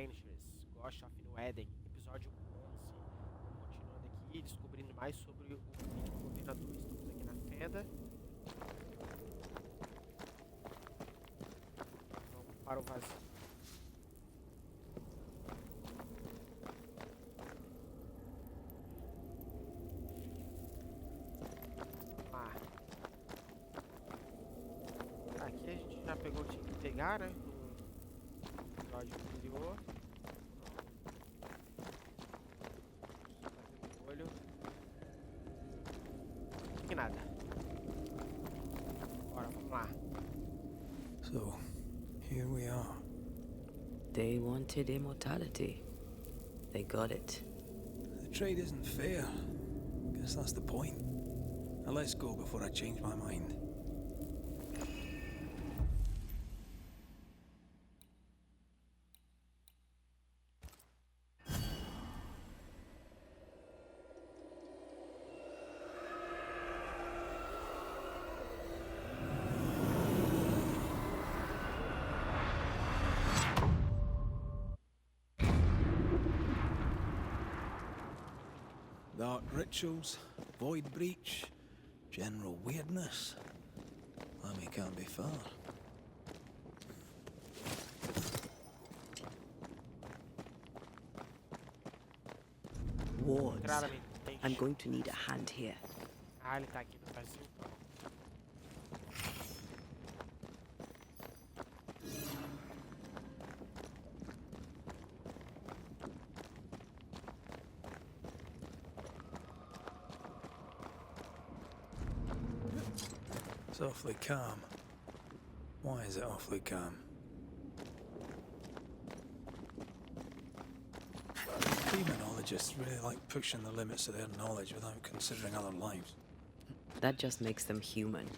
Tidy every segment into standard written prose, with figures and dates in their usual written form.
Banishers, Ghost of New Eden, episódio 11. Continuando aqui, descobrindo mais sobre o filho do governador. Estamos aqui na fenda. Vamos para o vazio. Aqui a gente já pegou o que tinha que pegar, né? No episódio anterior. Fazer o olho. Que nada. Bora, vamos lá. So, here we are. They wanted immortality. They got it. The trade isn't fair. Guess that's the point. Now let's go before I change my mind. Dark rituals, void breach, general weirdness. Lammy can't be far. Wards. Claramente tem I'm going to need a hand here. Ah, ele tá aqui no vazio. It's awfully calm. Why is it awfully calm? Demonologists really like pushing the limits of their knowledge without considering other lives. That just makes them human.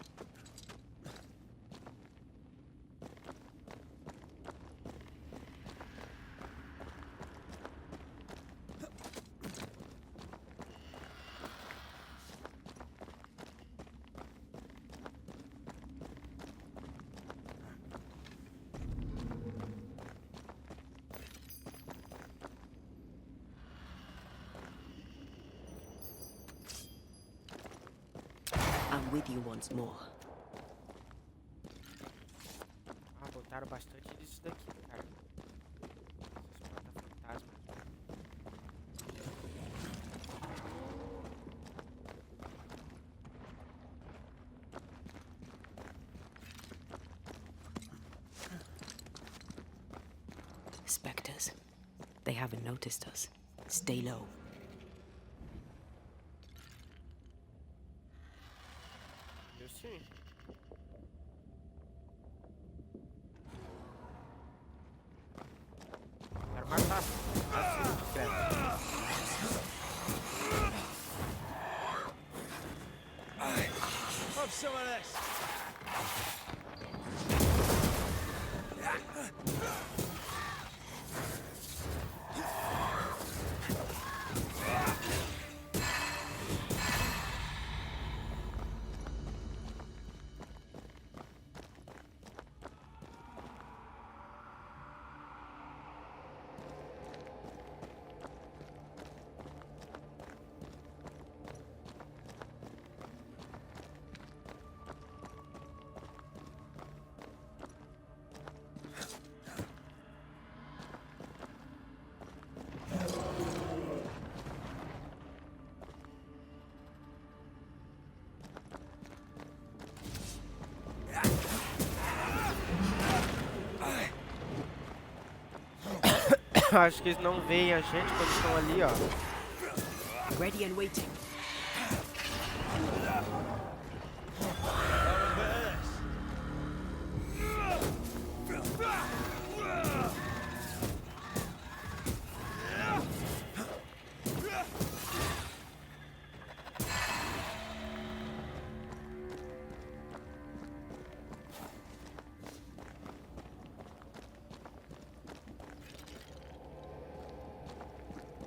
I'm with you once more. Ah, botaram bastante disso daqui, cara. Esses mata-fantasmas. Spectres. They haven't noticed us. Stay low. Eu sim. Quero matar. Assim, discreto. Have some of this! Acho que eles não veem a gente quando estão ali, ó. Ready and waiting.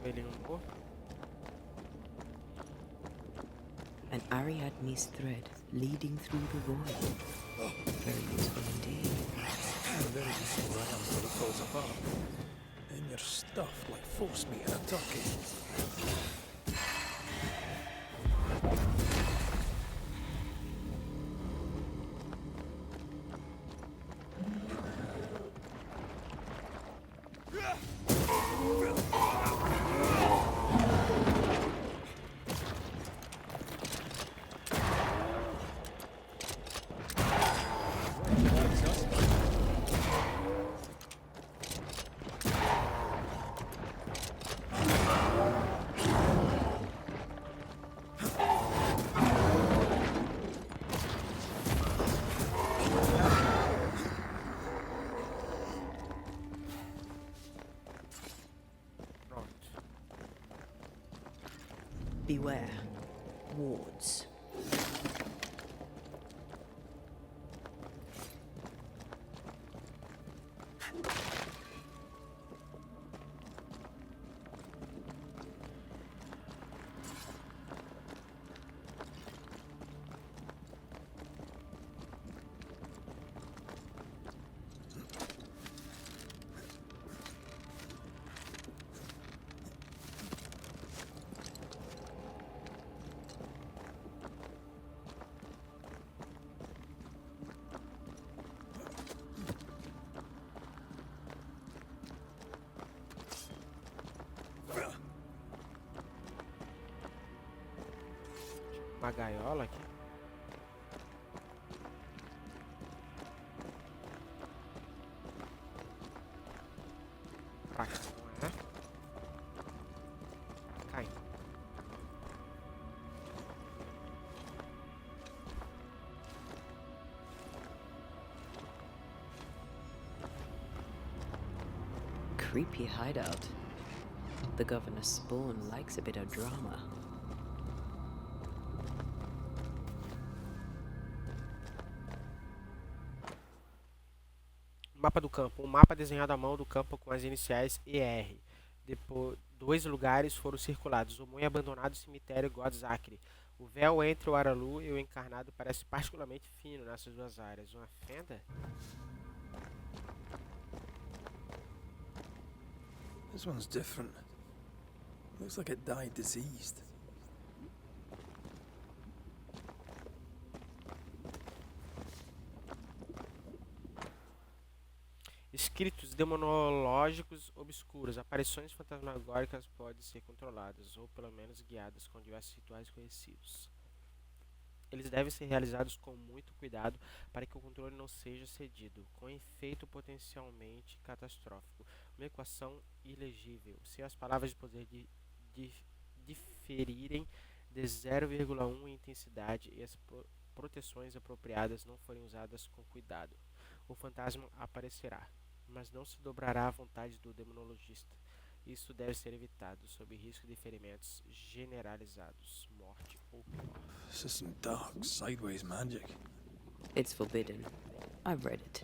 Ele limpou. An Ariadne's thread leading through the void. Very useful indeed. Very useful right until it falls apart. Then you're stuffed like force meat in a turkey. Pronto. Beware. Wards. Uma gaiola aqui. Pra cá, não é? Cai. Creepy hideout. The governor's spawn likes a bit of drama. Mapa do campo. Um mapa desenhado à mão do campo com as iniciais ER. Depois, 2 lugares foram circulados. O muito abandonado cemitério Godzakri. O véu entre o Aralu e o encarnado parece particularmente fino nessas duas áreas. Uma fenda? This one's different. Looks like it died diseased. Escritos demonológicos obscuros. Aparições fantasmagóricas podem ser controladas, ou pelo menos guiadas com diversos rituais conhecidos. Eles devem ser realizados com muito cuidado para que o controle não seja cedido, com efeito potencialmente catastrófico. Uma equação ilegível. Se as palavras de poder diferirem de 0,1 em intensidade e as proteções apropriadas não forem usadas com cuidado, o fantasma aparecerá, mas não se dobrará à vontade do demonologista. Isso deve ser evitado, sob risco de ferimentos generalizados, morte ou pior. This is some dark, sideways magic. It's forbidden. I've read it.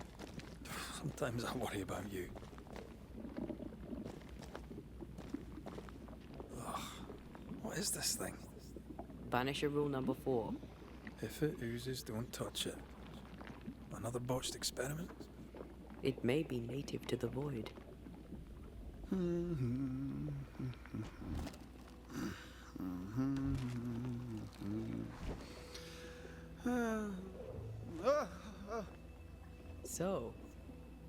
Sometimes I worry about you. Ugh. What is this thing? Banisher rule number 4. If it oozes, don't touch it. Another botched experiment? It may be native to the void. So,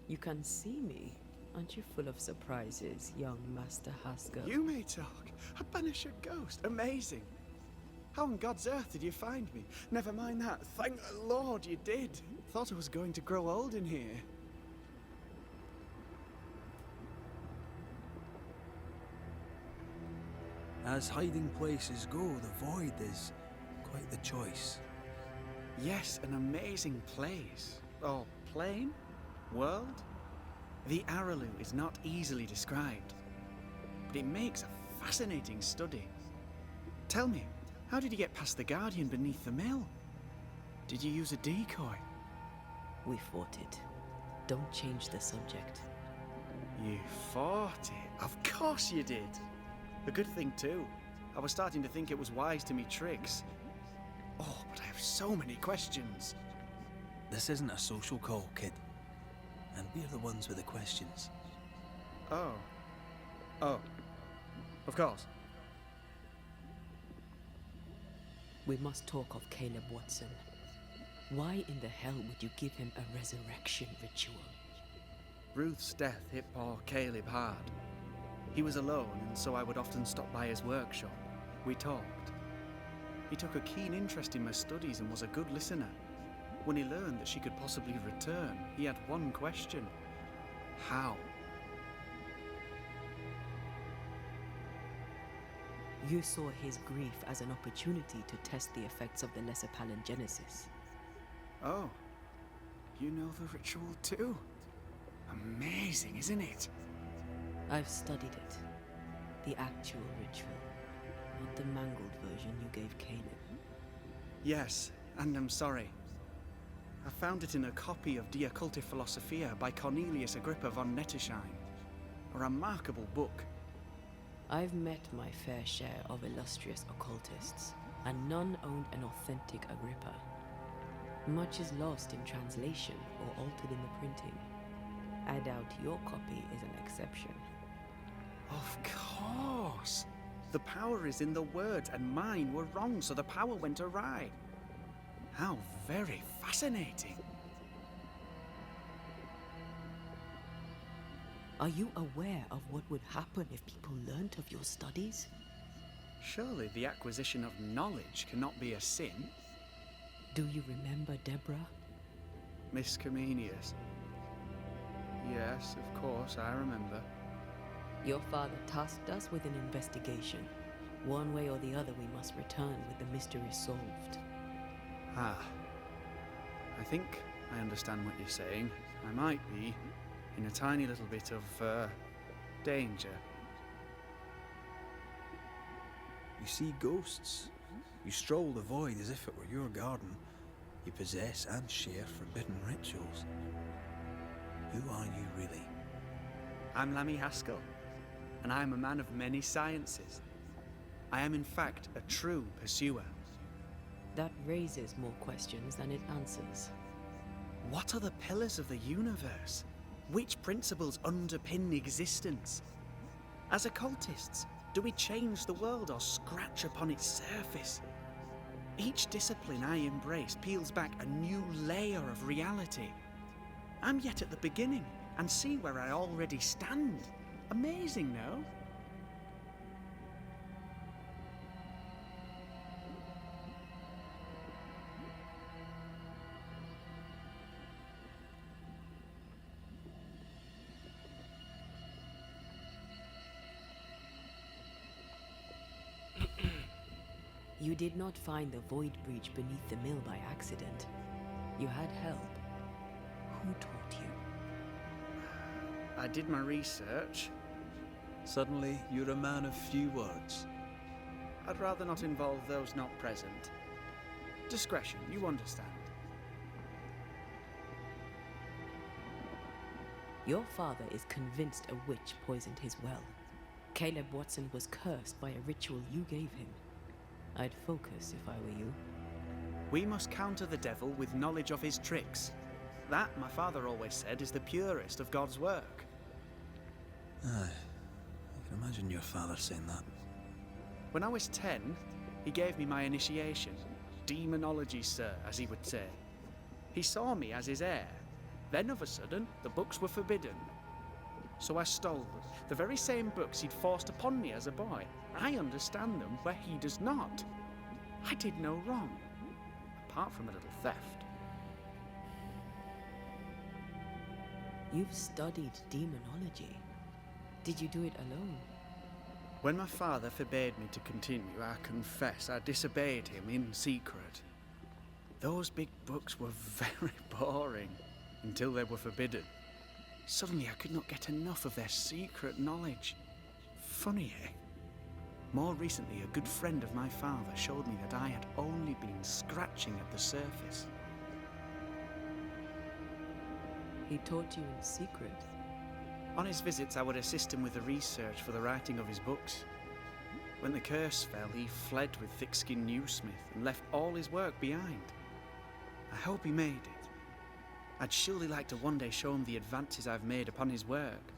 you can see me. Aren't you full of surprises, young Master Haskell? You may talk. A Banisher ghost. Amazing. How on God's earth did you find me? Never mind that. Thank the Lord you did. Thought I was going to grow old in here. As hiding places go, the void is quite the choice. Yes, an amazing place. Or plane? World? The Aralu is not easily described, but it makes a fascinating study. Tell me, how did you get past the Guardian beneath the mill? Did you use a decoy? We fought it. Don't change the subject. You fought it? Of course you did. A good thing too. I was starting to think it was wise to me tricks. Oh, but I have so many questions. This isn't a social call, kid. And we're the ones with the questions. Oh. Oh, of course. We must talk of Caleb Watson. Why in the hell would you give him a resurrection ritual? Ruth's death hit poor Caleb hard. He was alone, and so I would often stop by his workshop. We talked. He took a keen interest in my studies and was a good listener. When he learned that she could possibly return, he had one question. How? You saw his grief as an opportunity to test the effects of the lesser palingenesis. Oh, you know the ritual too? Amazing, isn't it? I've studied it. The actual ritual, not the mangled version you gave Caleb. Yes, and I'm sorry. I found it in a copy of De Occulti Philosophia by Cornelius Agrippa von Nettesheim. A remarkable book. I've met my fair share of illustrious occultists, and none owned an authentic Agrippa. Much is lost in translation or altered in the printing. I doubt your copy is an exception. Of course! The power is in the words, and mine were wrong, so the power went awry. How very fascinating. Are you aware of what would happen if people learnt of your studies? Surely the acquisition of knowledge cannot be a sin. Do you remember Deborah? Miss Comenius. Yes, of course, I remember. Your father tasked us with an investigation. One way or the other, we must return with the mystery solved. Ah. I think I understand what you're saying. I might be in a tiny little bit of, danger. You see ghosts. You stroll the void as if it were your garden. You possess and share forbidden rituals. Who are you really? I'm Lammy Haskell, and I am a man of many sciences. I am in fact a true pursuer. That raises more questions than it answers. What are the pillars of the universe? Which principles underpin existence? As occultists, do we change the world or scratch upon its surface? Each discipline I embrace peels back a new layer of reality. I'm yet at the beginning, and see where I already stand. Amazing, no? You did not find the void breach beneath the mill by accident. You had help. Who taught you? I did my research. Suddenly, you're a man of few words. I'd rather not involve those not present. Discretion, you understand. Your father is convinced a witch poisoned his well. Caleb Watson was cursed by a ritual you gave him. I'd focus if I were you. We must counter the devil with knowledge of his tricks. That, my father always said, is the purest of God's work. Aye. I can imagine your father saying that. When I was 10, he gave me my initiation. Demonology, sir, as he would say. He saw me as his heir. Then, of a sudden, the books were forbidden. So I stole them. The very same books he'd forced upon me as a boy. I understand them where he does not. I did no wrong, apart from a little theft. You've studied demonology. Did you do it alone? When my father forbade me to continue, I confess I disobeyed him in secret. Those big books were very boring until they were forbidden. Suddenly I could not get enough of their secret knowledge. Funny, eh? More recently, a good friend of my father showed me that I had only been scratching at the surface. He taught you in secret. On his visits, I would assist him with the research for the writing of his books. When the curse fell, he fled with thick-skinned Newsmith and left all his work behind. I hope he made it. I'd surely like to one day show him the advances I've made upon his work.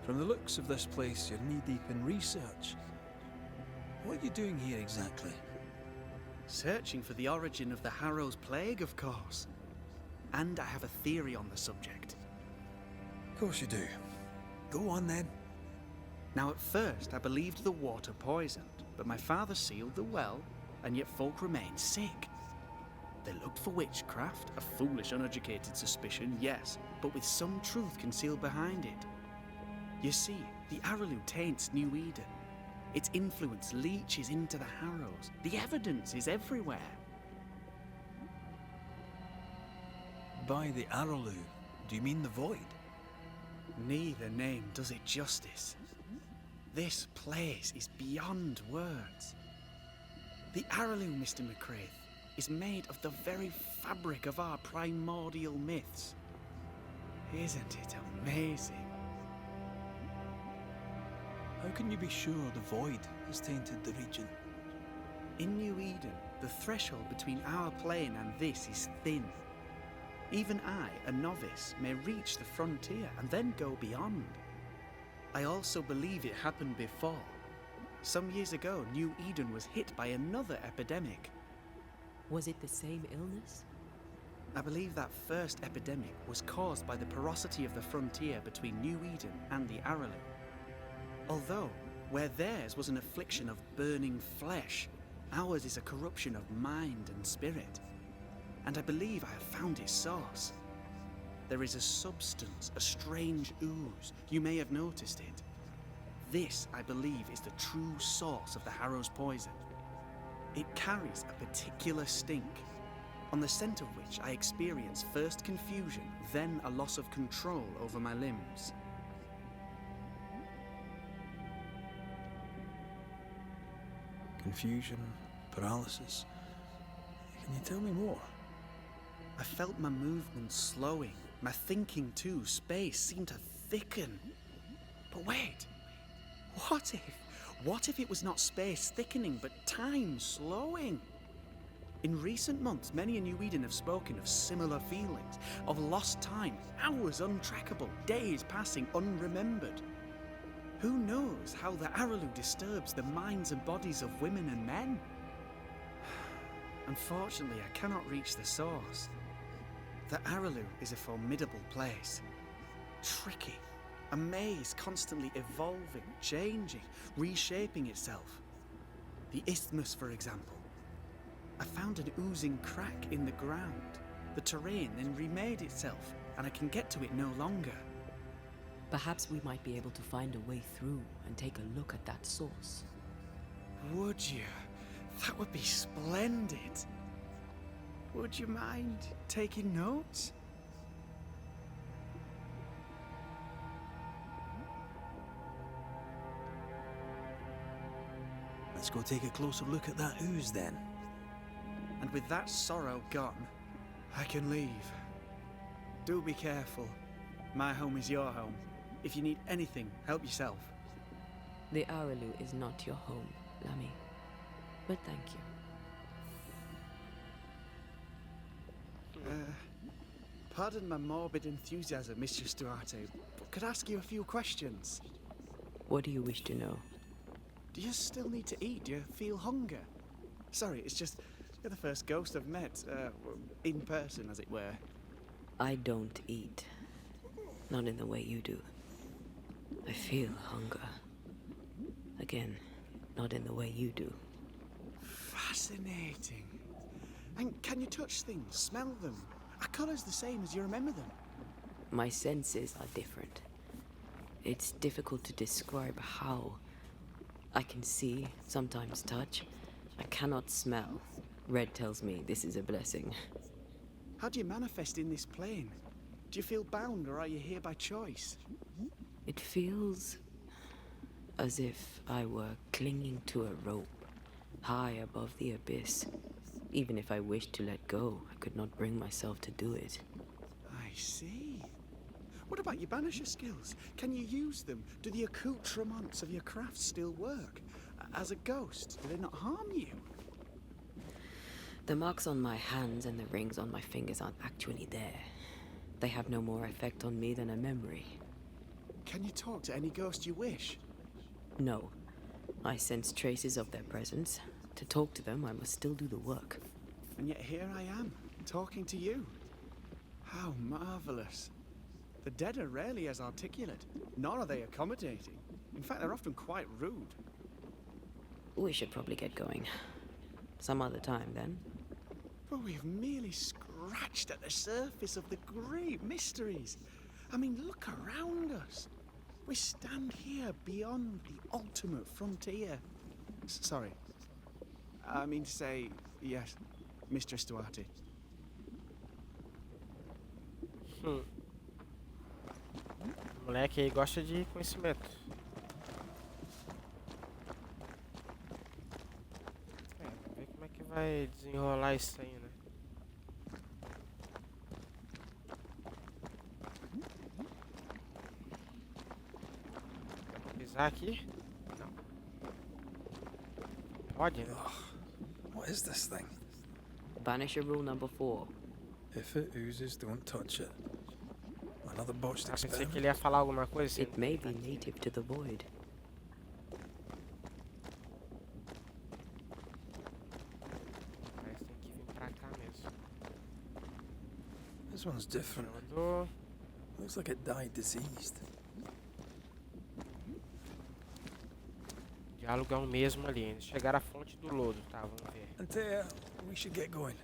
From the looks of this place, you're knee-deep in research. What are you doing here exactly? Searching for the origin of the Harrow's Plague, of course. And I have a theory on the subject. Of course you do. Go on then. Now, at first, I believed the water poisoned, but my father sealed the well, and yet folk remained sick. They looked for witchcraft, a foolish, uneducated suspicion, yes, but with some truth concealed behind it. You see, the Araloo taints New Eden. Its influence leaches into the Harrows. The evidence is everywhere. By the Araloo, do you mean the Void? Neither name does it justice. This place is beyond words. The Araloo, Mr. McCraith, is made of the very fabric of our primordial myths. Isn't it amazing? How can you be sure the Void has tainted the region? In New Eden, the threshold between our plane and this is thin. Even I, a novice, may reach the frontier and then go beyond. I also believe it happened before. Some years ago, New Eden was hit by another epidemic. Was it the same illness? I believe that first epidemic was caused by the porosity of the frontier between New Eden and the Araloo. Although, where theirs was an affliction of burning flesh, ours is a corruption of mind and spirit. And I believe I have found its source. There is a substance, a strange ooze. You may have noticed it. This, I believe, is the true source of the Harrow's poison. It carries a particular stink, on the scent of which I experience first confusion, then a loss of control over my limbs. Confusion, paralysis. Can you tell me more? I felt my movements slowing, my thinking too. Space seemed to thicken. But wait, what if it was not space thickening, but time slowing? In recent months, many in New Eden have spoken of similar feelings, of lost time, hours untrackable, days passing unremembered. Who knows how the Araloo disturbs the minds and bodies of women and men? Unfortunately, I cannot reach the source. The Araloo is a formidable place. Tricky. A maze constantly evolving, changing, reshaping itself. The isthmus, for example. I found an oozing crack in the ground. The terrain then remade itself, and I can get to it no longer. Perhaps we might be able to find a way through and take a look at that source. Would you? That would be splendid. Would you mind taking notes? Let's go take a closer look at that ooze then. And with that sorrow gone, I can leave. Do be careful. My home is your home. If you need anything, help yourself. The Araloo is not your home, Lammy. But thank you. Pardon my morbid enthusiasm, Mistress Duarte, but could I ask you a few questions? What do you wish to know? Do you still need to eat? Do you feel hunger? Sorry, it's just you're the first ghost I've met, in person, as it were. I don't eat. Not in the way you do. I feel hunger. Again, not in the way you do. Fascinating. And can you touch things, smell them? Are colours the same as you remember them? My senses are different. It's difficult to describe how. I can see, sometimes touch. I cannot smell. Red tells me this is a blessing. How do you manifest in this plane? Do you feel bound, or are you here by choice? It feels as if I were clinging to a rope, high above the abyss. Even if I wished to let go, I could not bring myself to do it. I see. What about your banisher skills? Can you use them? Do the accoutrements of your craft still work? As a ghost, do they not harm you? The marks on my hands and the rings on my fingers aren't actually there. They have no more effect on me than a memory. Can you talk to any ghost you wish? No. I sense traces of their presence. To talk to them, I must still do the work. And yet here I am, talking to you. How marvelous. The dead are rarely as articulate, nor are they accommodating. In fact, they're often quite rude. We should probably get going. Some other time, then. But we've merely scratched at the surface of the great mysteries. I mean, look around us. We stand here beyond the ultimate frontier. Sorry. I mean to say, yes, Mistress Duarte. O moleque aí gosta de conhecimento. Vamos ver como é que vai desenrolar isso aí, né? Vou pisar aqui? Não. Pode, né? What is this thing? Banisher rule number 4. If it oozes, don't touch it. Another botched Ah, pensei que experiment? ele ia falar alguma coisa assim. It may be native to the void. Mas tem que vir pra cá mesmo. This one's different. Governador. Looks like it died diseased. O diálogo é o mesmo ali. Eles chegaram à fonte do lodo, tá? Vamos ver. Antea, we should get going.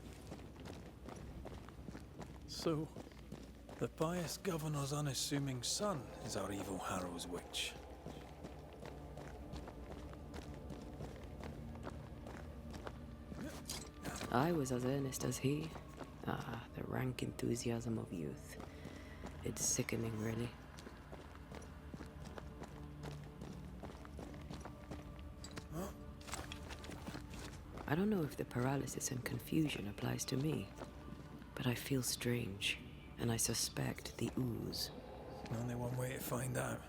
So, the pious governor's unassuming son is our evil Harrow's witch. I was as earnest as he. Ah, the rank enthusiasm of youth. It's sickening, really. I don't know if the paralysis and confusion applies to me, but I feel strange, and I suspect the ooze. Only one way to find out.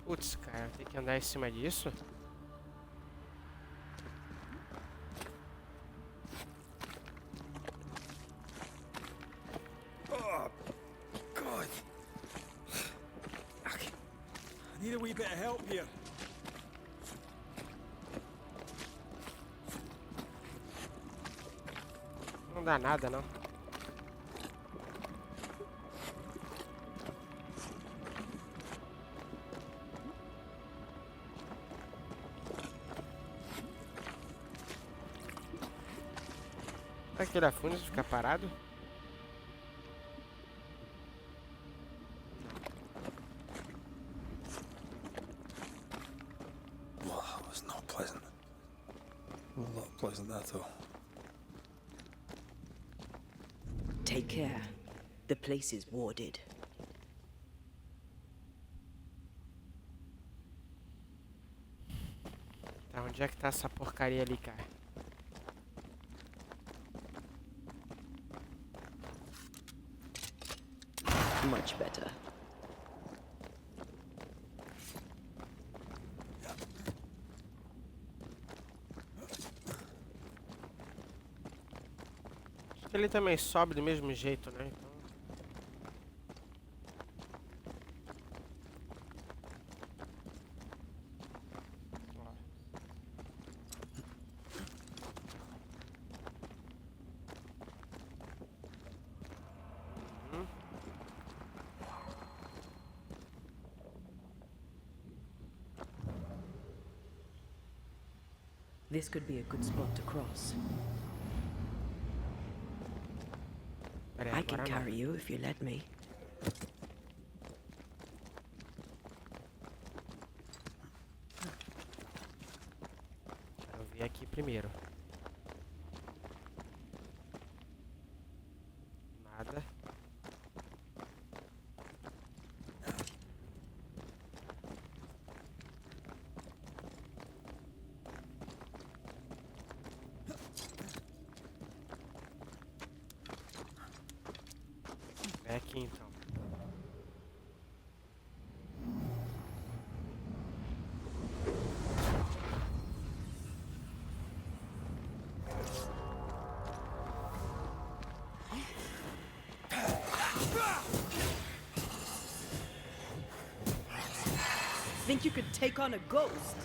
Putz, cara, tem que andar em cima disso? Oh, God. I need a wee bit of help here. Não dá nada, não. Será que ele afunda e fica parado? Well, that was not pleasant. Well, not pleasant at all. Take care. The place is warded. Tá, onde é que tá essa porcaria ali, cara? Much better. Acho que ele também sobe do mesmo jeito, né? Então... Ó. Uhum. This could be a good spot to cross. Pera aí, I can agora não. carry you if you let me. Eu vi aqui primeiro. Nada. É aqui então. think you could take on a ghost?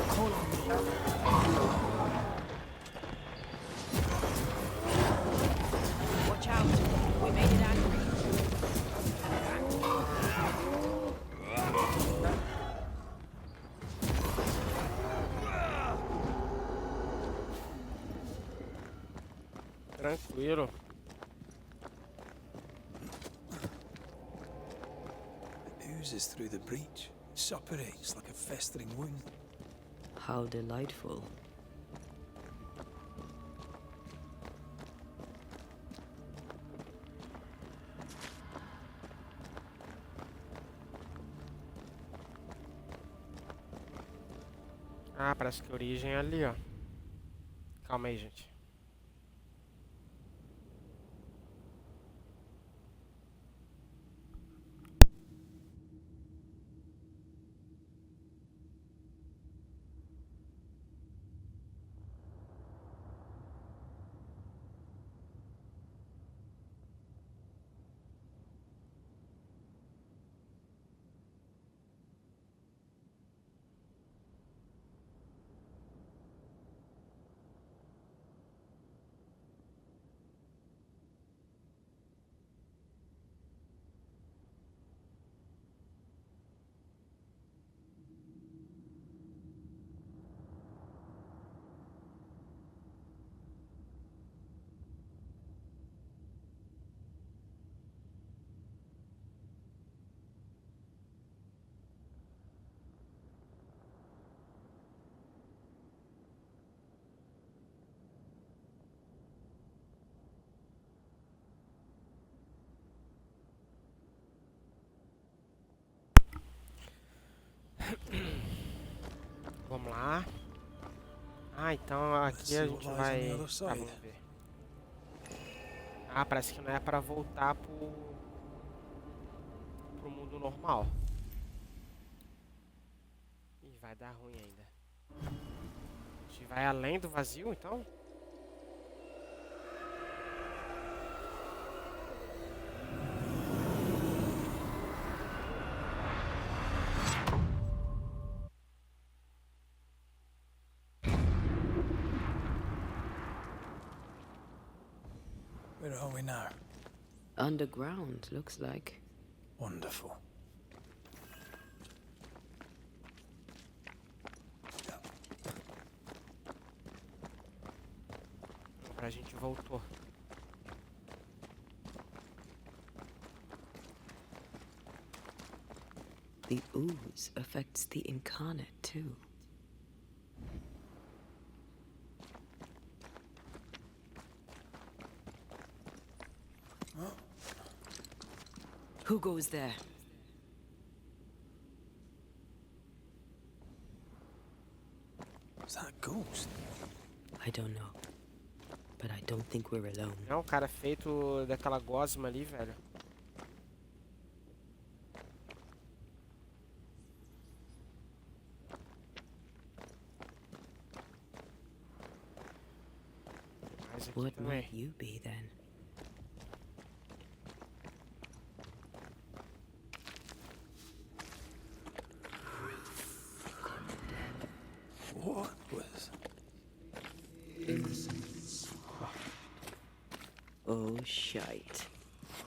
Call on me. Watch out. We made it angry. Tranquilo. It oozes through the breach. It suppurates like a festering wound. How delightful. Ah, parece que a origem é ali, ó. Calma aí, gente. Vamos lá. Ah, então aqui a gente vai... Ah, vamos ver. Ah, parece que não é pra voltar pro mundo normal. Ih, vai dar ruim ainda. A gente vai além do vazio, então? Where are we now? Underground, looks like. Wonderful. A gente voltou. The ooze affects the incarnate too. Who goes there? Is that a ghost? I don't know. But I don't think we're alone. Não, o cara é feito daquela gosma ali, velho. Mas aqui What também. might you be then? What was... Oh, shite.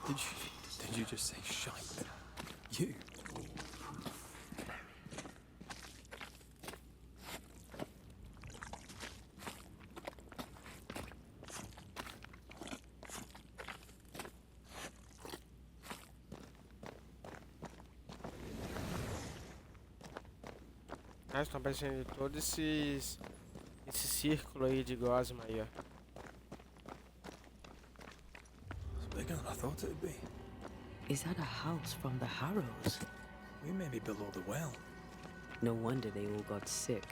Did you just say shite? You? Ah, estão aparecendo todos esse círculo aí de gosma aí, ó. It's bigger than I thought it'd be. Is that a house from the Harrows? We may be below the well. No wonder they all got sick.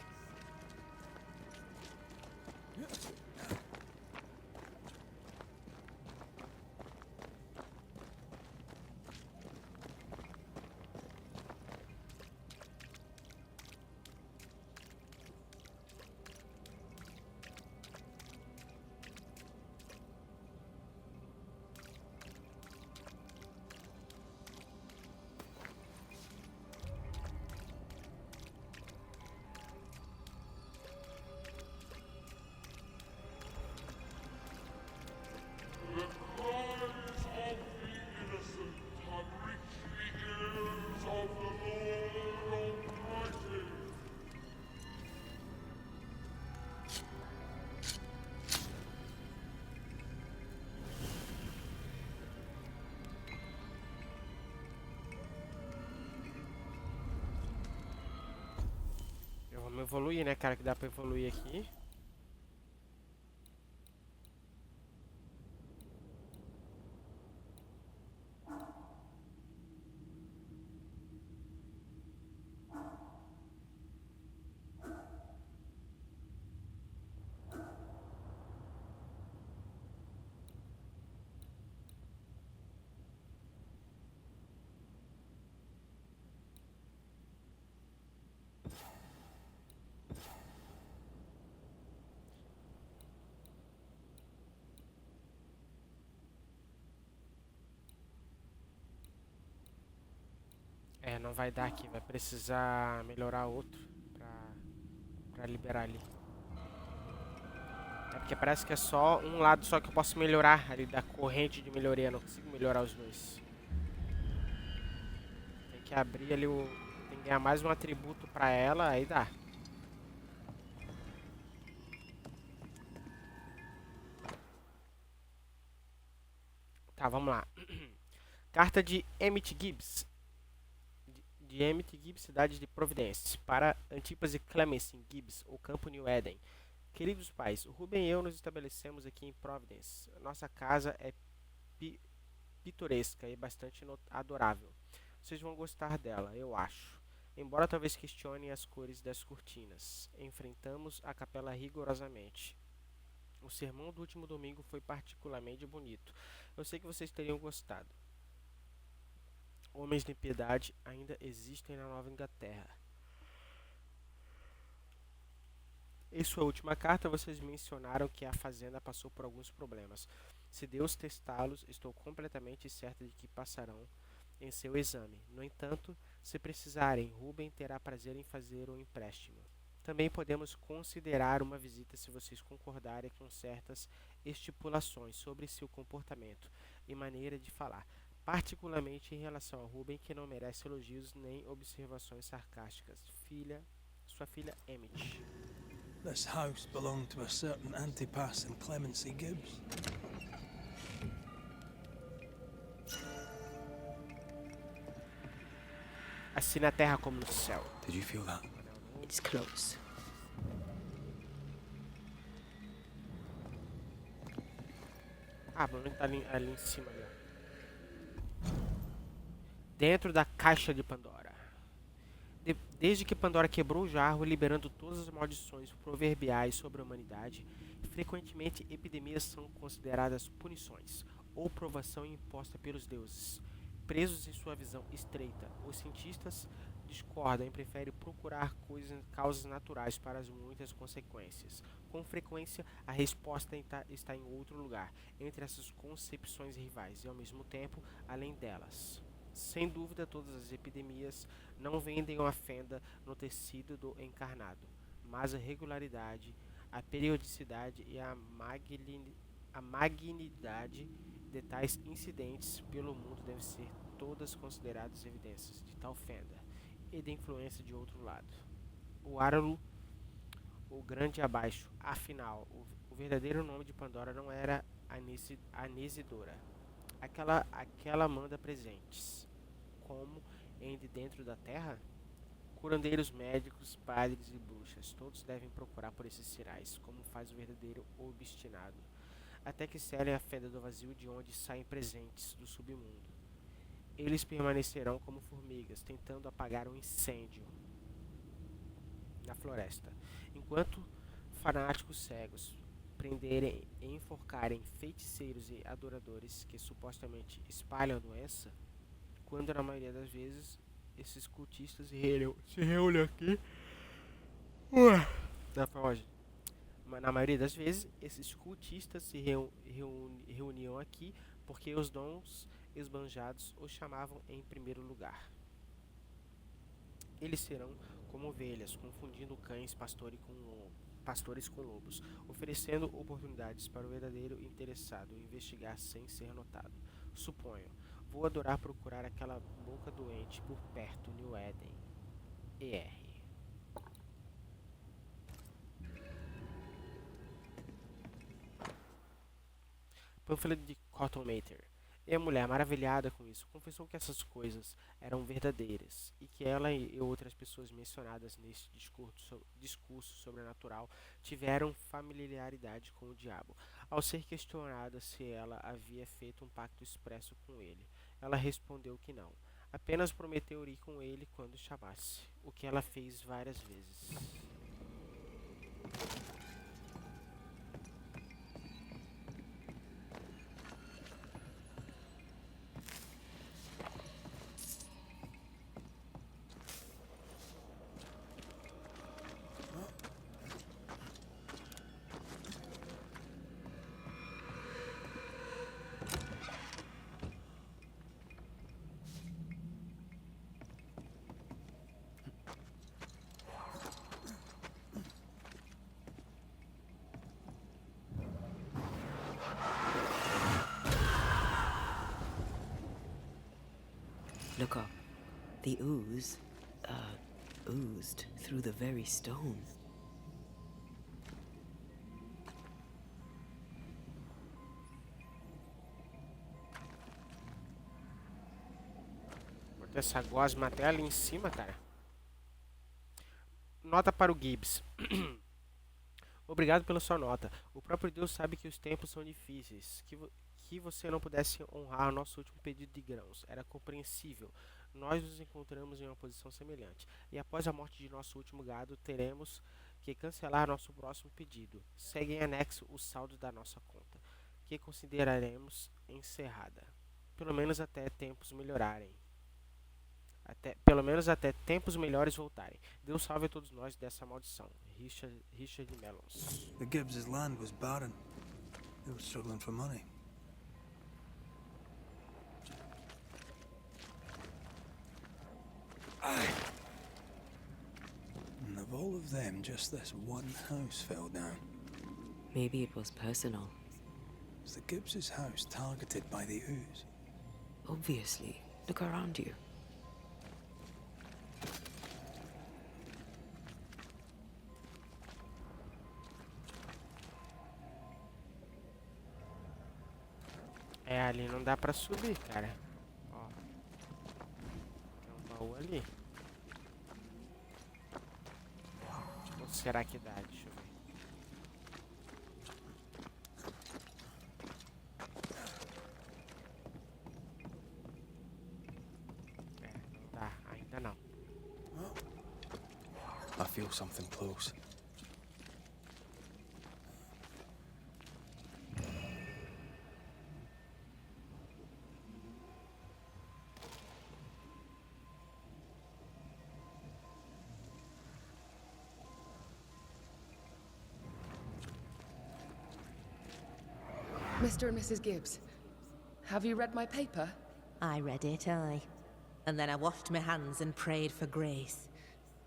Vamos evoluir, né, cara? Que dá pra evoluir aqui. É, não vai dar aqui. Vai precisar melhorar outro pra liberar ali. É porque parece que é só um lado só que eu posso melhorar ali da corrente de melhoria. Eu não consigo melhorar os dois. Tem que abrir ali o... Tem que ganhar mais um atributo pra ela, aí dá. Tá, vamos lá. Carta de Emmett Gibbs. De Emmett Gibbs, cidade de Providence. Para Antipas e Clemency Gibbs, o campo New Eden. Queridos pais, o Ruben e eu nos estabelecemos aqui em Providence. Nossa casa é pi pitoresca e bastante adorável. Vocês vão gostar dela, eu acho. Embora talvez questionem as cores das cortinas. Enfrentamos a capela rigorosamente. O sermão do último domingo foi particularmente bonito. Eu sei que vocês teriam gostado. Homens de piedade ainda existem na Nova Inglaterra. Em sua última carta, vocês mencionaram que a fazenda passou por alguns problemas. Se Deus testá-los, estou completamente certa de que passarão em seu exame. No entanto, se precisarem, Ruben terá prazer em fazer um empréstimo. Também podemos considerar uma visita se vocês concordarem com certas estipulações sobre seu comportamento e maneira de falar, particularmente em relação a Ruben, que não merece elogios nem observações sarcásticas. Sua filha Emmett. This house belonged to a certain Antipas and Clemency Gibbs. Assim na terra como no céu. Did you feel that? It's close. Ah, pelo menos tá ali em cima. Ali, ó. Dentro da caixa de Pandora. Desde que Pandora quebrou o jarro, liberando todas as maldições proverbiais sobre a humanidade, frequentemente epidemias são consideradas punições ou provação imposta pelos deuses. Presos em sua visão estreita, os cientistas discordam e preferem procurar causas naturais para as muitas consequências. Com frequência, a resposta está em outro lugar, entre essas concepções rivais e, ao mesmo tempo, além delas. Sem dúvida, todas as epidemias não vendem uma fenda no tecido do encarnado, mas a regularidade, a periodicidade e a magnidade de tais incidentes pelo mundo devem ser todas consideradas evidências de tal fenda e de influência de outro lado. O Áralo, o grande abaixo, afinal, o verdadeiro nome de Pandora não era Anisidora. Aquela manda presentes, como em de dentro da terra? Curandeiros, médicos, padres e bruxas, todos devem procurar por esses sinais, como faz o verdadeiro obstinado, até que selem a fenda do vazio de onde saem presentes do submundo. Eles permanecerão como formigas, tentando apagar um incêndio na floresta, enquanto fanáticos cegos prenderem e enforcarem feiticeiros e adoradores que supostamente espalham a doença, quando na maioria das vezes esses cultistas se reúnem aqui. Na maioria das vezes, esses cultistas se reuniam aqui porque os dons esbanjados os chamavam em primeiro lugar. Eles serão como ovelhas, confundindo cães pastores com lobos, oferecendo oportunidades para o verdadeiro interessado em investigar sem ser notado. Suponho. Vou adorar procurar aquela boca doente por perto, New Eden. ER. Panfleto de Cotton Mather. E a mulher, maravilhada com isso, confessou que essas coisas eram verdadeiras e que ela e outras pessoas mencionadas neste discurso sobrenatural tiveram familiaridade com o diabo. Ao ser questionada se ela havia feito um pacto expresso com ele, ela respondeu que não. Apenas prometeu ir com ele quando chamasse, o que ela fez várias vezes. Look up. The ooze, oozed through the very stone. Bota essa gosma até ali em cima, cara. Nota para o Gibbs. Obrigado pela sua nota. O próprio Deus sabe que os tempos são difíceis. Que você não pudesse honrar nosso último pedido de grãos. Era compreensível. Nós nos encontramos em uma posição semelhante. E após a morte de nosso último gado, teremos que cancelar nosso próximo pedido. Segue em anexo o saldo da nossa conta, que consideraremos encerrada. Pelo menos até tempos melhorarem. Pelo menos até tempos melhores voltarem. Deus salve a todos nós dessa maldição. Richard Mellons. The Gibbs' land was barren. They were struggling for money. And of all of them, just this one house fell down. Maybe it was personal. Was the Gibbs' house targeted by the ooze? Obviously. Look around you. É, ali não dá pra subir, cara. Ó. Tem um baú ali. Ou será que dá? Deixa eu ver. É, não dá. Ainda não. I feel something close. Mr. and Mrs. Gibbs, have you read my paper? I read it, aye. And then I washed my hands and prayed for grace.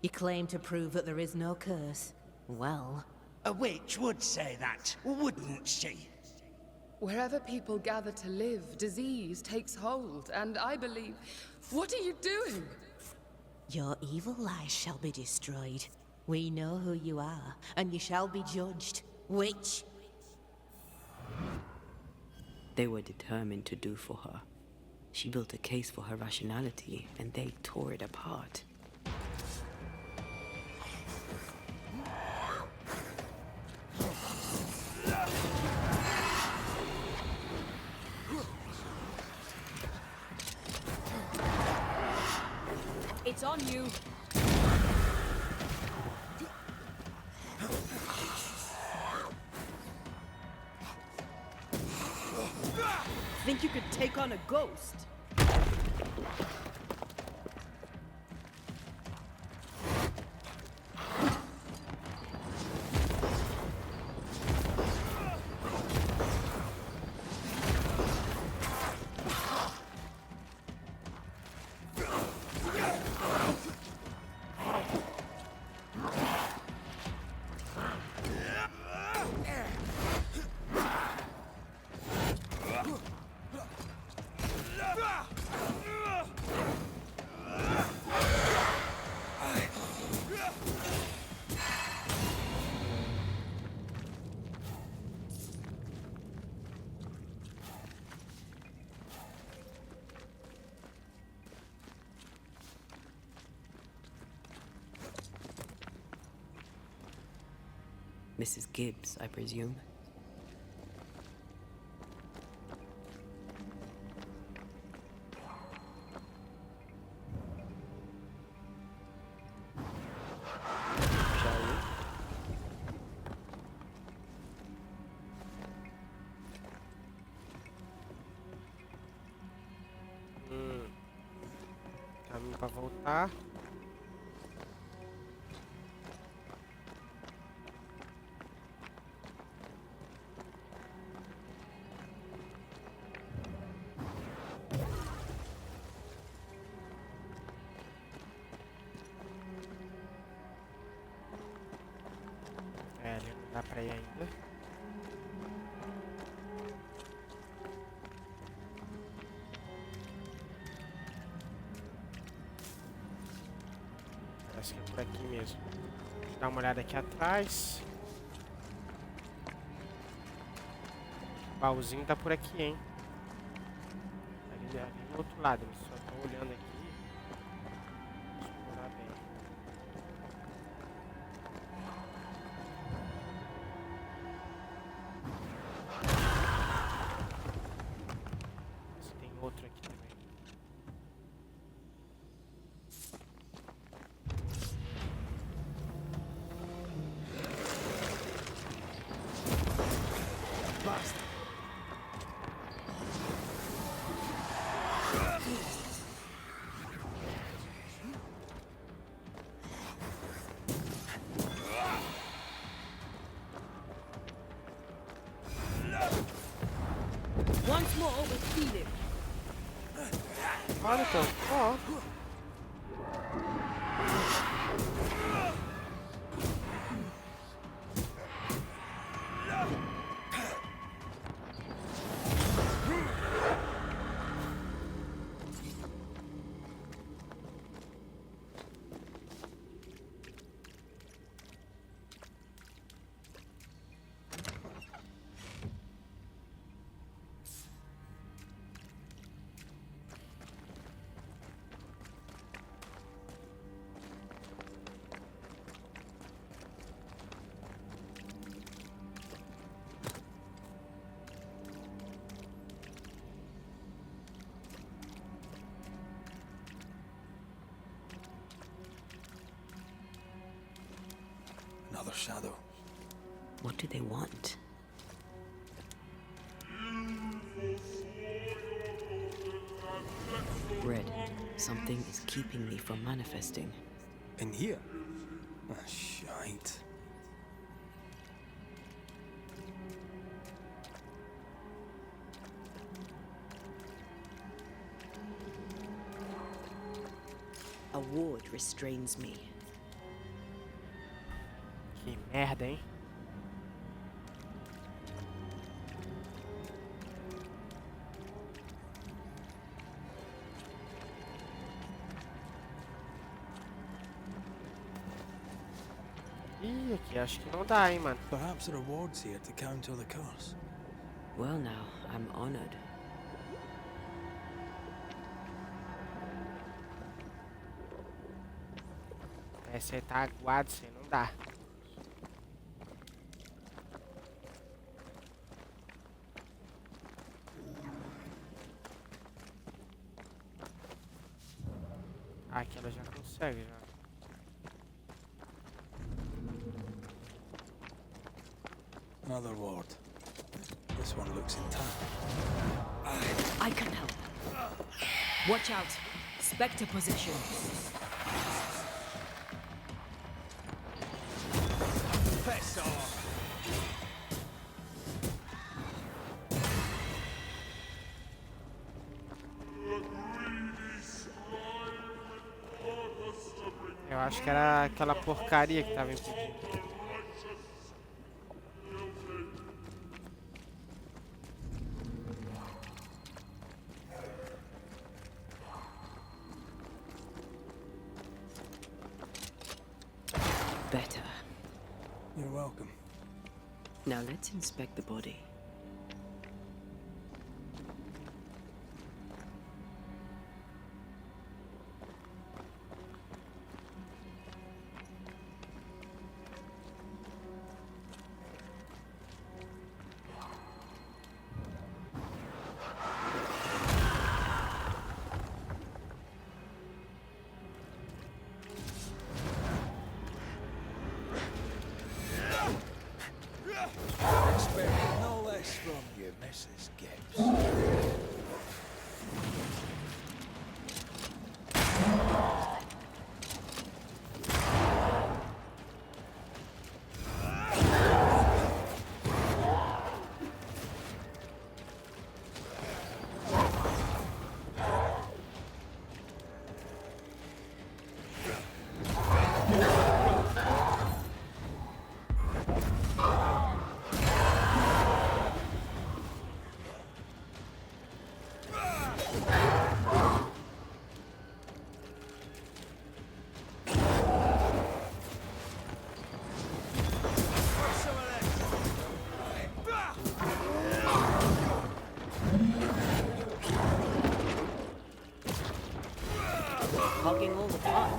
You claim to prove that there is no curse. Well, A witch would say that, wouldn't she? Wherever people gather to live, disease takes hold, and I believe... What are you doing? your evil lies shall be destroyed. We know who you are, and you shall be judged. Witch! They were determined to do for her. She built a case for her rationality, and they tore it apart. It's on you. Think you could take on a ghost? Mrs. Gibbs, I presume. Caminho pra voltar. Ali não dá pra ir ainda. Parece que é por aqui mesmo. Deixa eu dar uma olhada aqui atrás. O baúzinho tá por aqui, hein? Ali do outro lado, eu só tô olhando aqui. Vou explorar bem. Se tem outro aqui também. Once more with filho. Olha então, ó. Another shadow. What do they want? Red, something is keeping me from manifesting. In here? Ah, shite. A ward restrains me. Que merda, hein? Ih, aqui acho que não dá, hein, mano. Perhaps the reward's here to counter the curse. Well now, I'm honored. Essa aí tá aguado, assim, não dá. Ah, aqui ela já consegue, já. Another ward. This one looks intact. I can help. Watch out. Spectre possession. Piss off! Eu acho que era aquela porcaria que tava impedindo. Better. You're welcome. Now let's inspect the body. places, Gibbs. Hogging all the fun.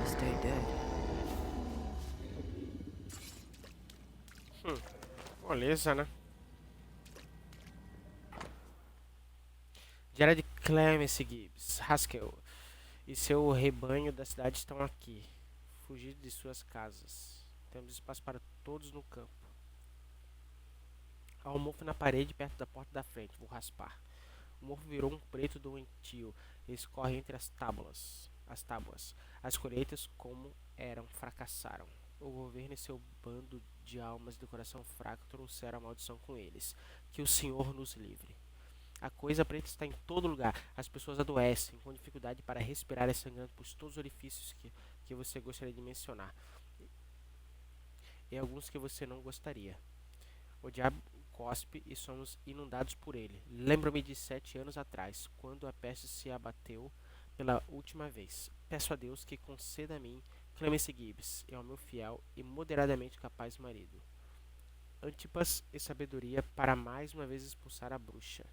Stay dead. Beleza, né? Diário de Clemence Gibbs. Haskell e seu rebanho da cidade estão aqui. Fugir de suas casas. Temos espaço para todos no campo. Há um mofo na parede perto da porta da frente. Vou raspar. O mofo virou um preto doentio e escorre entre as tábuas. As colheitas, como eram, fracassaram. O governo e seu bando de almas de coração fraco trouxeram a maldição com eles. Que o Senhor nos livre. A coisa preta está em todo lugar. As pessoas adoecem, com dificuldade para respirar e sangrando por todos os orifícios que você gostaria de mencionar. E alguns que você não gostaria. O diabo cospe e somos inundados por ele. Lembro-me de 7 anos atrás, quando a peste se abateu pela última vez. Peço a Deus que conceda a mim, Clemence Gibbs, e ao meu fiel e moderadamente capaz marido, Antipas e sabedoria para mais uma vez expulsar a bruxa.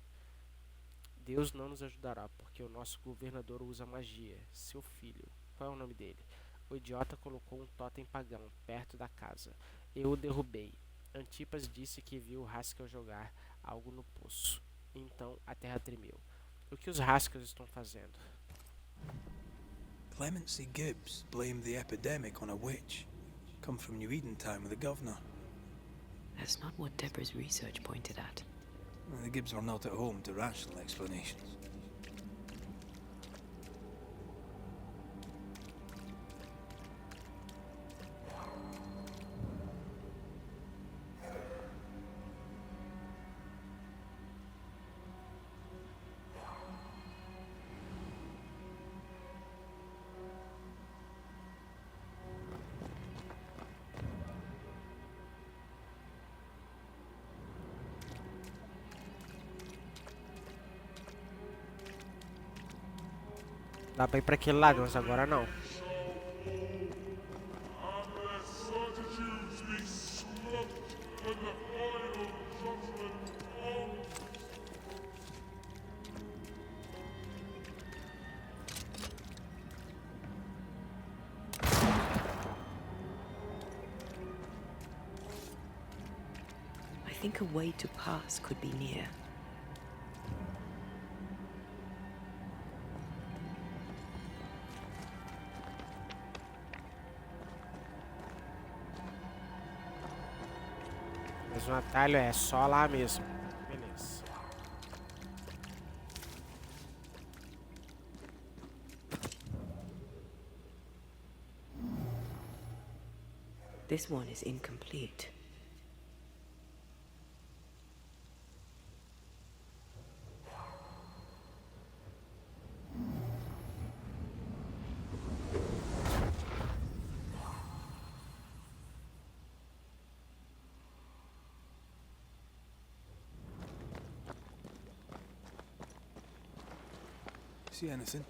Deus não nos ajudará, porque o nosso governador usa magia. Seu filho, qual é o nome dele? O idiota colocou um totem pagão perto da casa. Eu o derrubei. Antipas disse que viu Haskell jogar algo no poço. Então a terra tremeu. O que os Haskells estão fazendo? Clemency Gibbs blamed the epidemic on a witch. Come from New Eden time with the governor. That's not what Deborah's research pointed at. Well, the Gibbs were not at home to rational explanations. Dá pra ir pra aquele lado, mas agora não. I think a way to pass could be near. Mas o atalho é só lá mesmo. Beleza. This one is incomplete. See anything?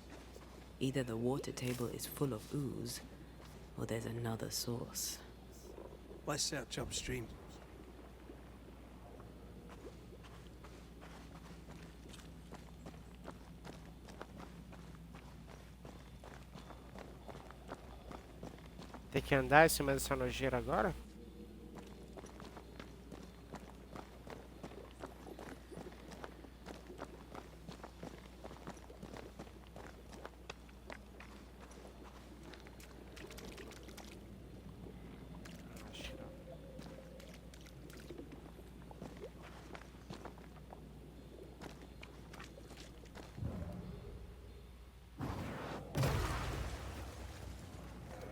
Either the water table is full of ooze, or there's another source. Let's search upstream. Tem que andar em cima dessa nojeira agora? Acho que não.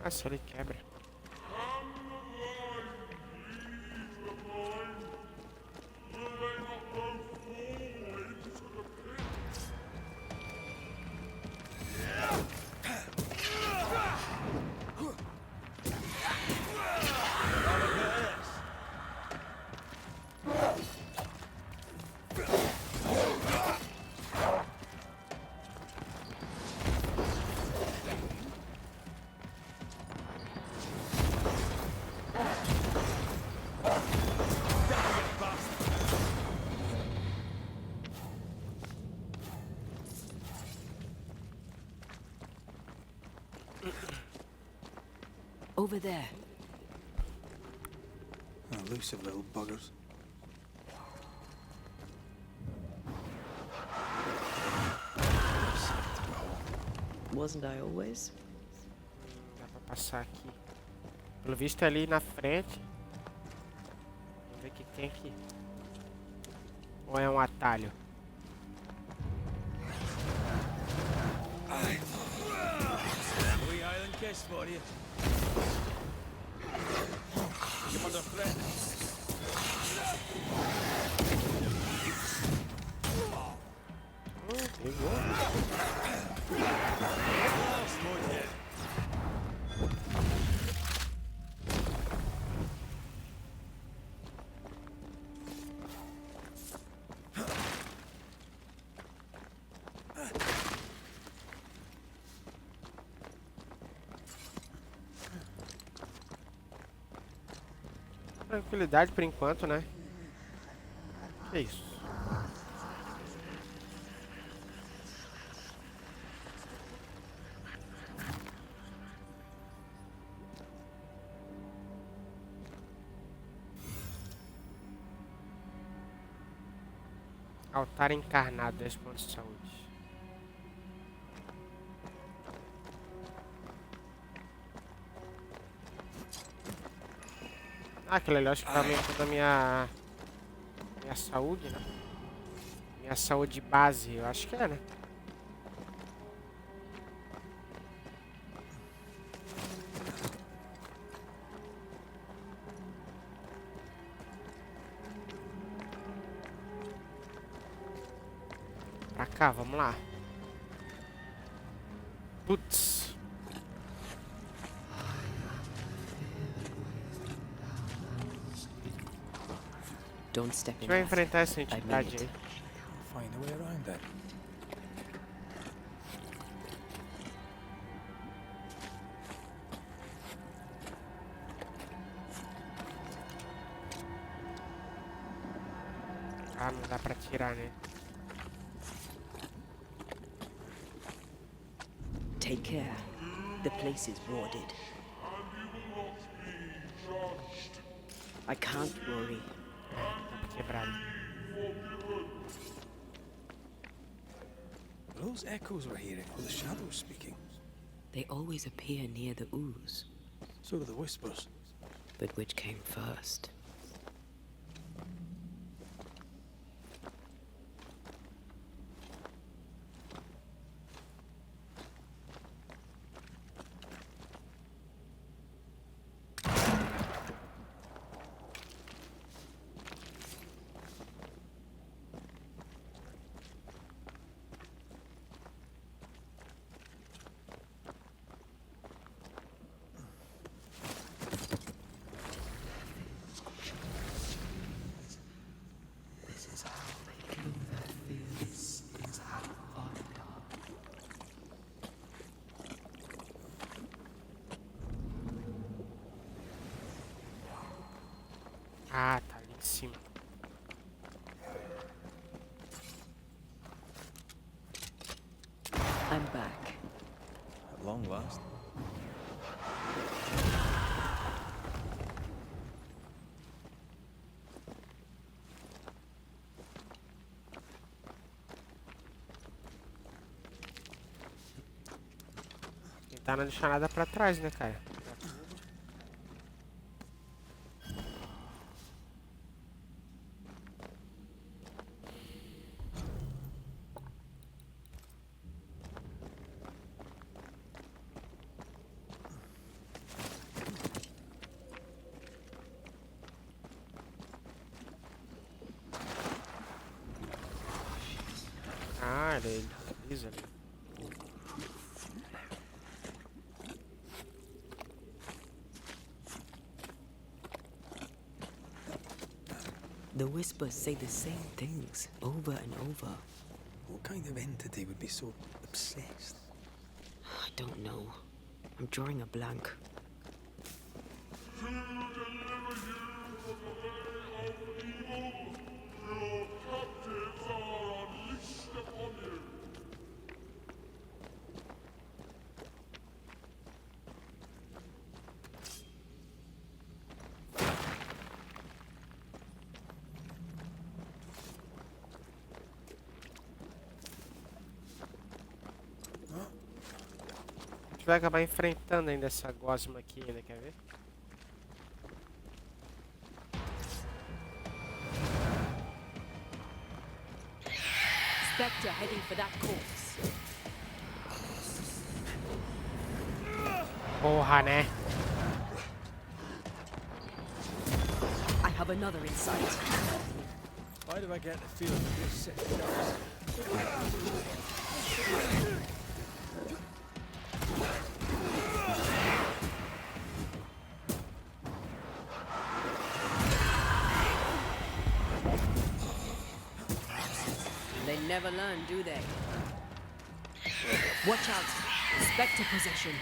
Ah, se ele quebra. Over there. Elusive little buggers. Wasn't I always? Dá pra passar aqui. Pelo visto é ali na frente. Vamos ver o que tem aqui. Ou é um atalho? Wee island kiss for you. You're under threat. Tranquilidade por enquanto, né? Que isso? Altar encarnado, 10 pontos de saúde. Ah, aquele ali eu acho que tá aumentando a minha saúde, né? Minha saúde base, eu acho que é, né? Pra cá, vamos lá. Putz. Don't step A in gente vai that. enfrentar essa I mean entidade it. aí. Find a way around then. Ah, não dá pra tirar, né? Take care. The place is warded. I can't worry. Dá pra quebrar. Are those echoes we're hearing, or the shadows speaking? They always appear near the ooze. So do the whispers. But which came first? Ah, tá ali em cima. I'm back. At long last. tentar não deixar nada pra trás, né, cara? Ah, ele desliza ali. The whispers say the same things over and over. What kind of entity would be so obsessed? I don't know. I'm drawing a blank. A gente vai acabar enfrentando ainda essa gosma aqui ainda, quer ver? Spectre heading for that corpse. Porra, né? I have another in sight. Why do I get the feeling that this set goes? They never learn, do they? Watch out. Spectre possession.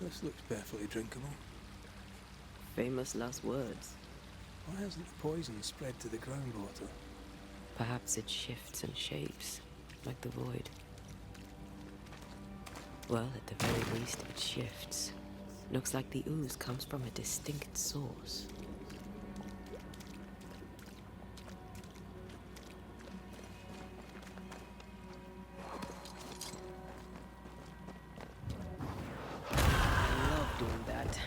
This looks perfectly drinkable. Famous last words. Why hasn't the poison spread to the groundwater? Perhaps it shifts and shapes, like the void. Well, at the very least, it shifts. Looks like the ooze comes from a distinct source. I love doing that.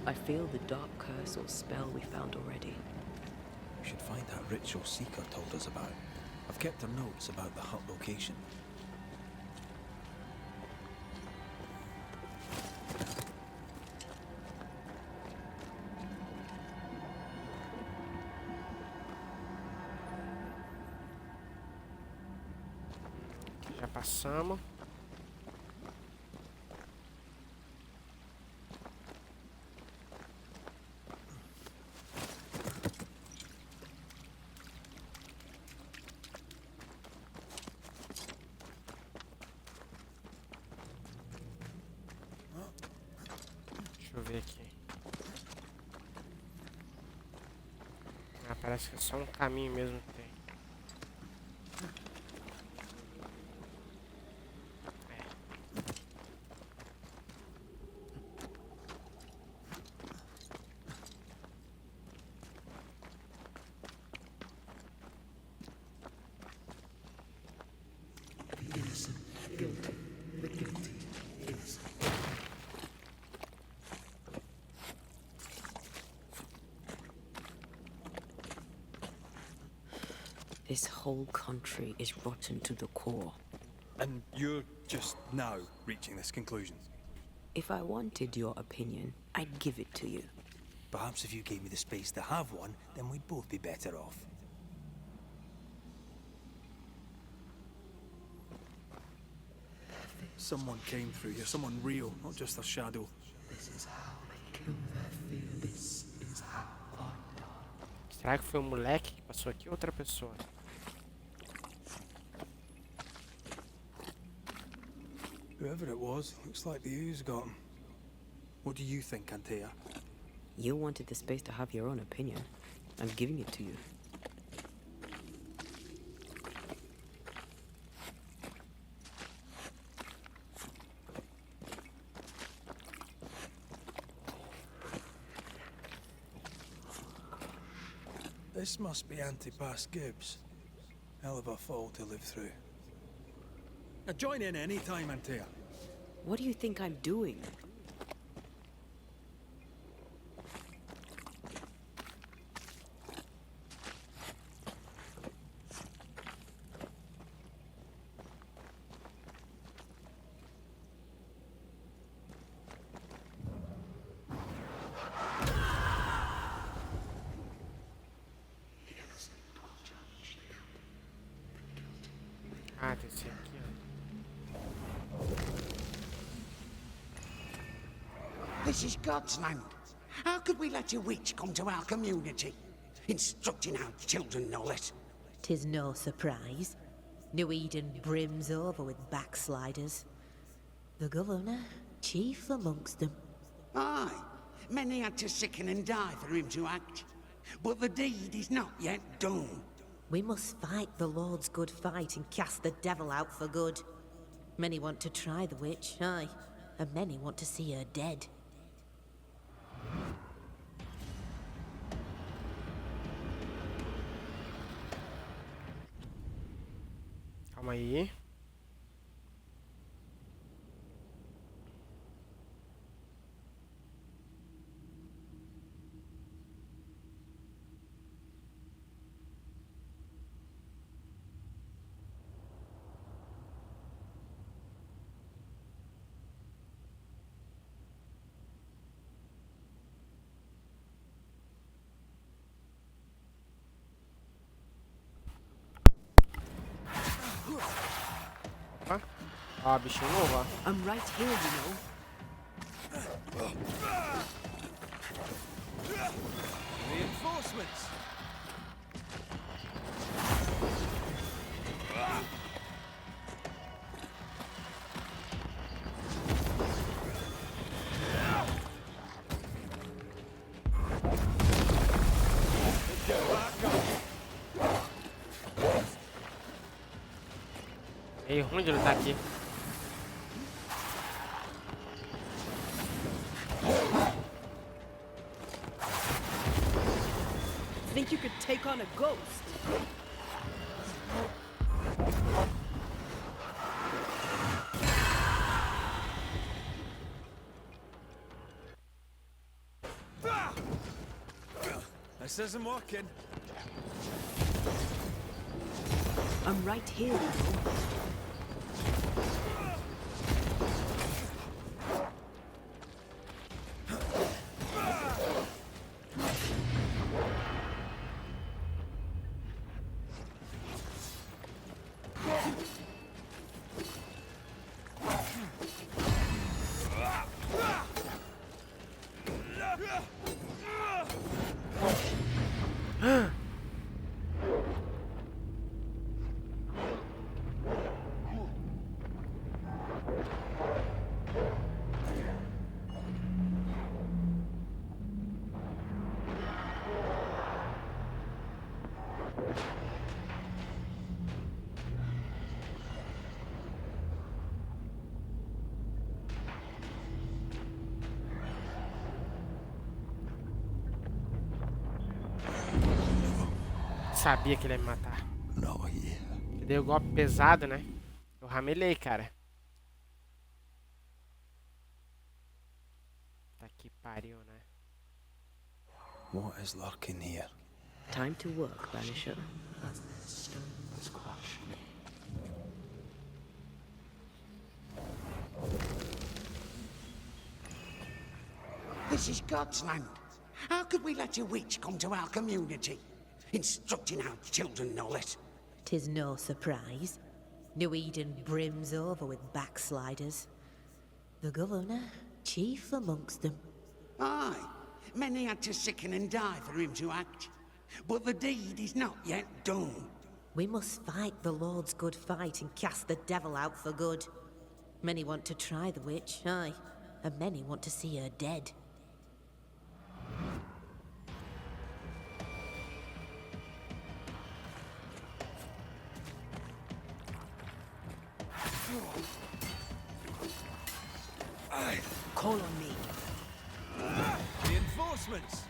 I feel the dark curse or spell we found already. We should find that ritual Seeker told us about. I've kept her notes about the hut location. Já passamos. Deixa eu ver aqui. Ah, parece que é só um caminho mesmo que tem. This whole country is rotten to the core. And you're just now reaching this conclusion? If I wanted your opinion, I'd give it to you. Perhaps if you gave me the space to have one, then we'd both be better off. Someone came through here, someone real, not just a shadow. This is how Será que foi um moleque que passou aqui ou outra pessoa? Whoever it was, looks like the ooze got him. What do you think, Antea? You wanted the space to have your own opinion. I'm giving it to you. This must be Antipas Gibbs. Hell of a fall to live through. Join in any time, Antea. What do you think I'm doing? Ah, tem esse aqui, ó. This is God's land. How could we let a witch come to our community? Instructing our children, no less. 'Tis no surprise. New Eden brims over with backsliders. The governor, chief amongst them. Aye, many had to sicken and die for him to act. But the deed is not yet done. We must fight the Lord's good fight and cast the devil out for good. Many want to try the witch, aye, and many want to see her dead. Calma aí. Opa. Ó, bichinho novo, ó. I'm right here, you know. Reinforcements! Meio ruim de lutar aqui. Think you could take on a ghost? This isn't working. I'm right here, you know. Sabia que ele ia me matar. Not here. Eu dei o golpe pesado, né? Eu ramelei, cara. Tá que pariu, né? What is lurking here? Time to work, Banisher. This is God's land. How could we let a witch come to our community? Instructing our children, no less. 'Tis no surprise. New Eden brims over with backsliders. The governor, chief amongst them. Aye, many had to sicken and die for him to act. but the deed is not yet done. We must fight the Lord's good fight and cast the devil out for good. Many want to try the witch, aye, and many want to see her dead. Call on me. Reinforcements!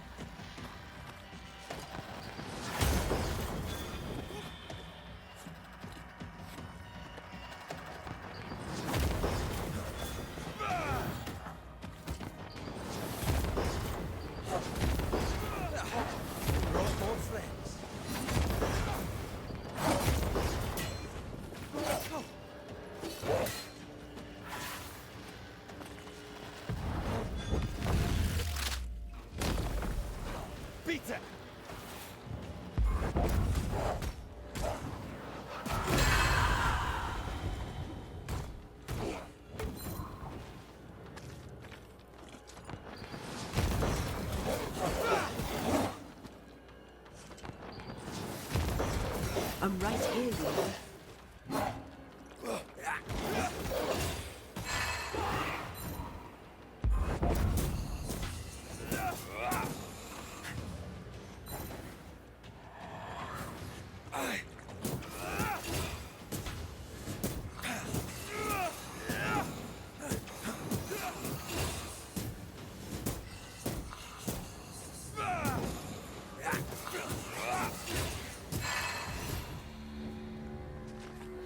Brought more friends. Peter! I'm right here, you know.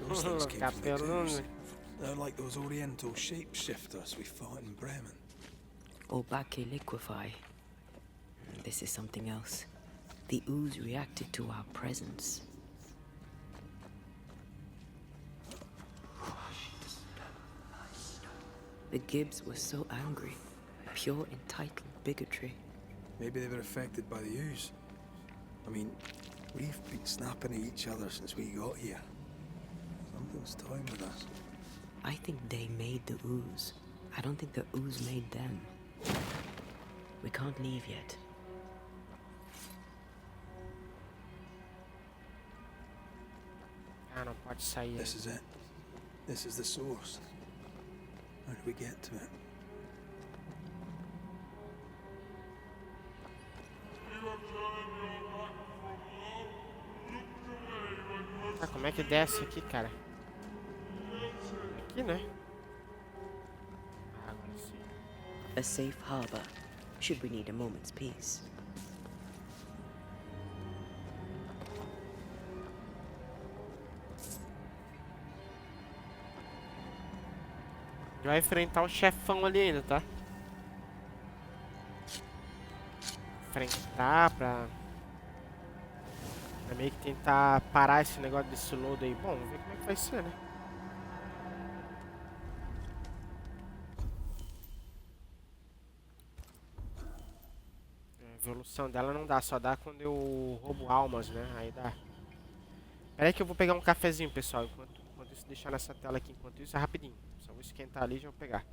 Those things came from the Capelone. tombs. They're like those Oriental shapeshifters we fought in Bremen. Obake liquefy. This is something else. The ooze reacted to our presence. The Gibbs were so angry. Pure entitled bigotry. Maybe they were affected by the ooze. I mean, we've been snapping at each other since we got here. Something's toying with us. I think they made the ooze. I don't think the ooze made them. We can't leave yet. Ah, não pode sair. This is it. This is the source. How do we get to it? Ah, como é que desce aqui, cara? Aqui, né? Ah, agora sim. A safe harbor, should we need a moment's peace. Vai enfrentar o chefão ali ainda, tá? Enfrentar pra meio que tentar parar esse negócio desse load aí. Bom, vamos ver como é que vai ser, né? A evolução dela não dá, só dá quando eu roubo almas, né? Aí dá. Pera aí que eu vou pegar um cafezinho, pessoal. Enquanto isso, deixar nessa tela aqui. Enquanto isso, é rapidinho. Só vou esquentar ali e já vou pegar.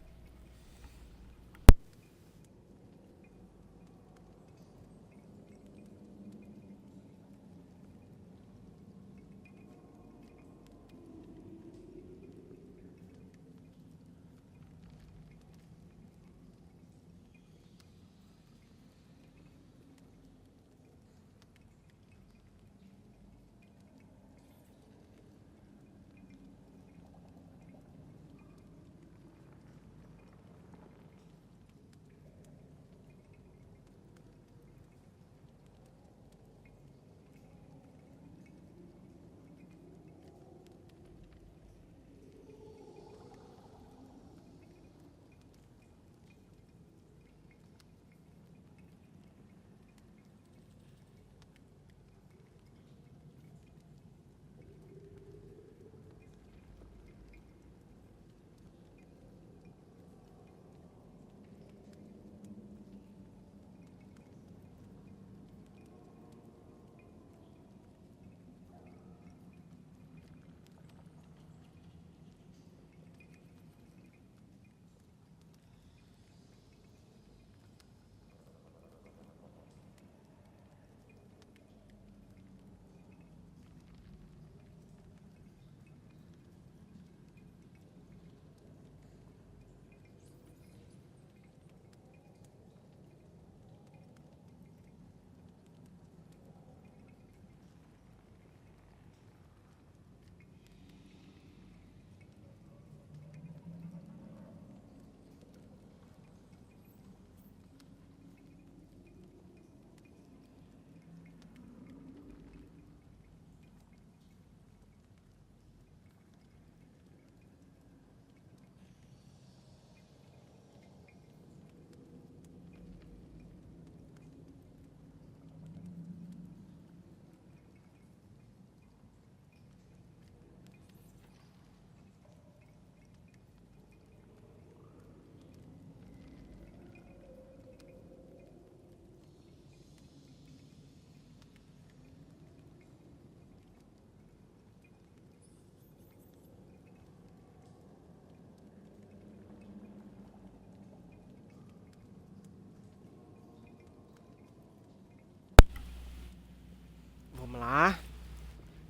Vamos lá.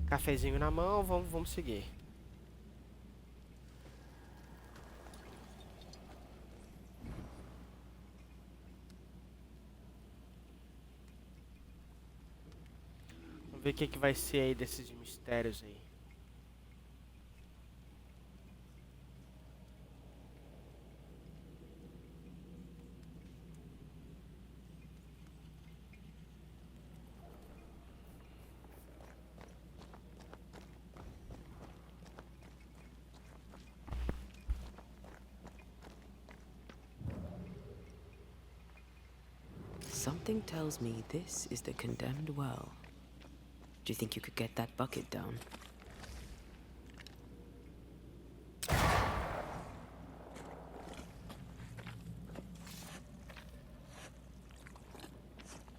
Cafezinho na mão, vamos seguir. Vamos ver o que vai ser aí desses mistérios aí. Something tells me this is the condemned well. Do you think you could get that bucket down?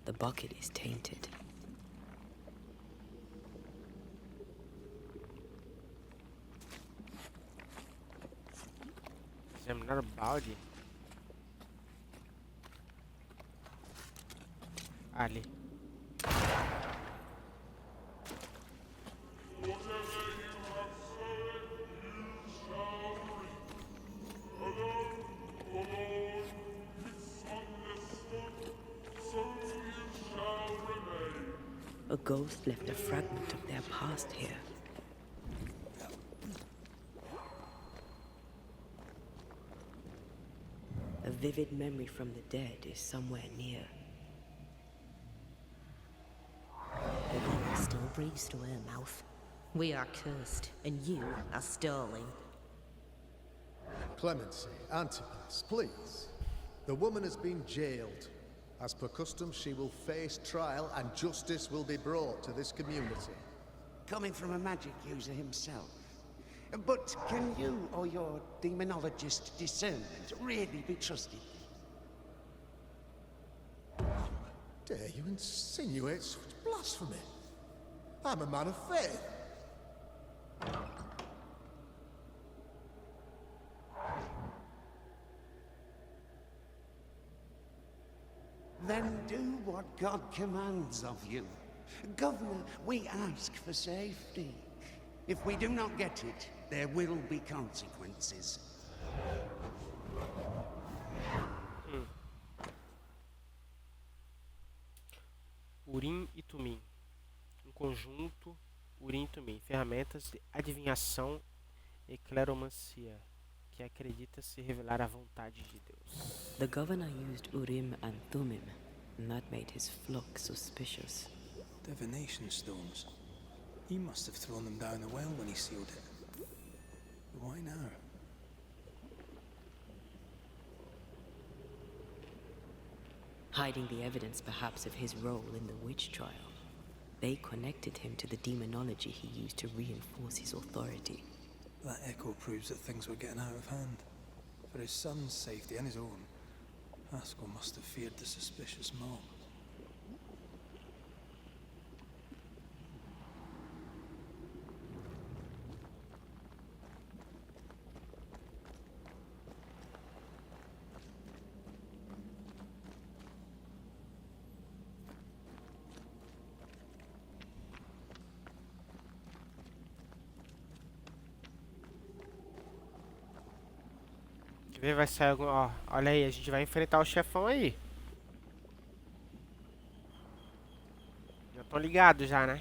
The bucket is tainted. Examinar o balde. Ali. A ghost left a fragment of their past here. A vivid memory from the dead is somewhere near. The woman still breathes through her mouth. We are cursed, and you are stolen. Clemency, Antipas, please. The woman has been jailed. As per custom, she will face trial and justice will be brought to this community. Coming from a magic user himself. But can you or your demonologist discernment really be trusted? Dare you insinuate such blasphemy? I'm a man of faith. Then do what God commands of you. Governor, we ask for safety. If we do not get it, there will be consequences. Urim e Tumim. Um conjunto, Urim e Tumim. Ferramentas de adivinhação e cleromancia, que acredita se revelar a vontade de Deus. The governor used Urim and Thummim, and that made his flock suspicious. Divination stones. He must have thrown them down the well when he sealed it. But why now? Hiding the evidence perhaps of his role in the witch trial. They connected him to the demonology he used to reinforce his authority. That echo proves that things were getting out of hand. For his son's safety and his own, Haskell must have feared the suspicious mob. Quer ver, vai sair algum... Ó, olha aí, a gente vai enfrentar o chefão aí. Já estão ligados já, né?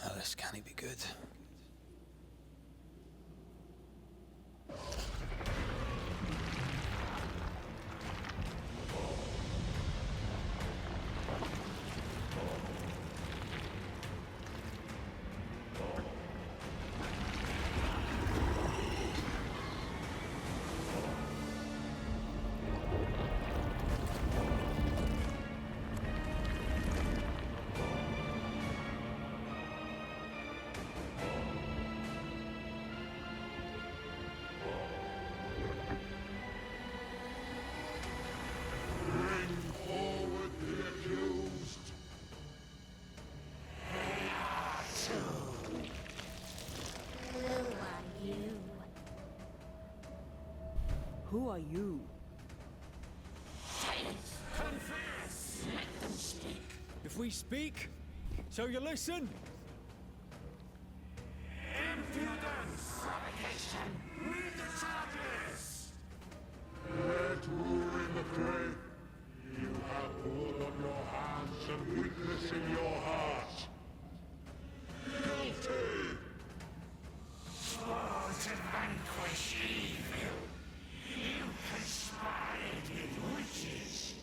Oh, this can't be good. Who are you? Confess! Let them speak. If we speak, shall you listen? Impudence! Provocation! Read the charges! Let ruin the grave. You have blood on your hands and weakness in your heart. Guilty! Swore to vanquish evil. You conspired with witches.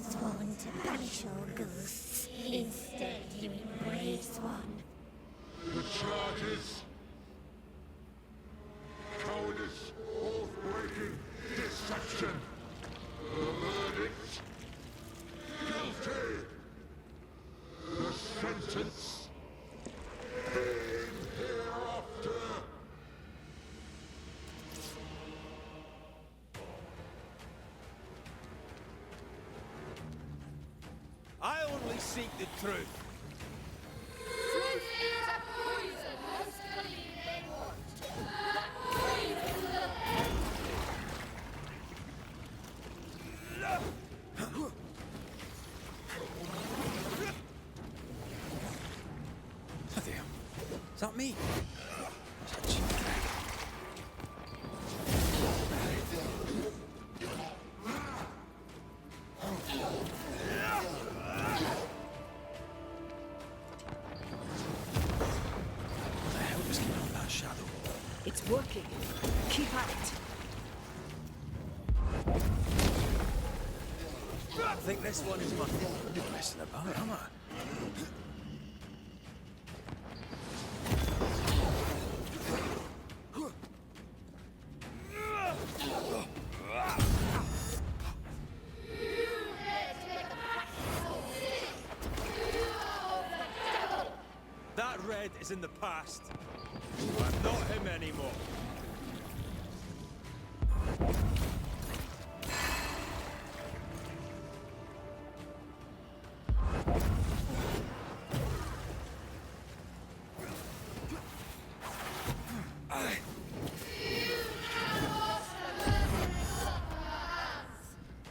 Sworn to banish all ghosts. Instead, you embraced one. The charges. Cowardice, oath-breaking, deception. The verdict. Guilty. The sentence. Pain hereafter. I only seek the truth. Truth is a poison most believe they want. That poison will Damn. Is that me? It's working. Keep at it. I think this one is mine. Not messing about, am I? That red is in the past. I'm not him anymore.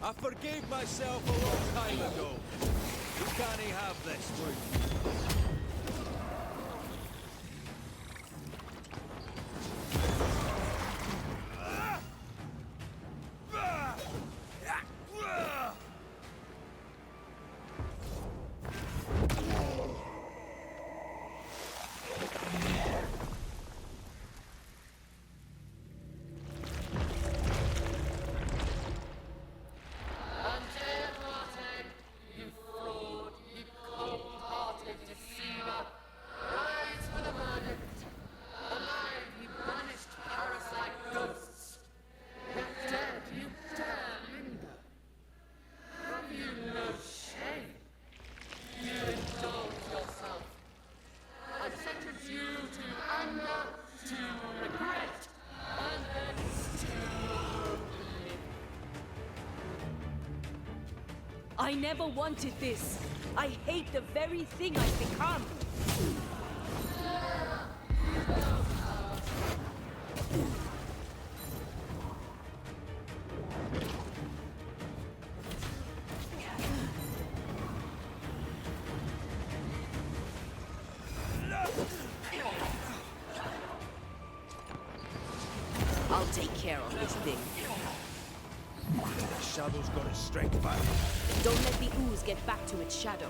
I forgave myself a long time ago. You can't have this, wood. I never wanted this. I hate the very thing I've become. I'll take care of this thing. The shadow's got its strength back. Don't let the ooze get back to its shadow.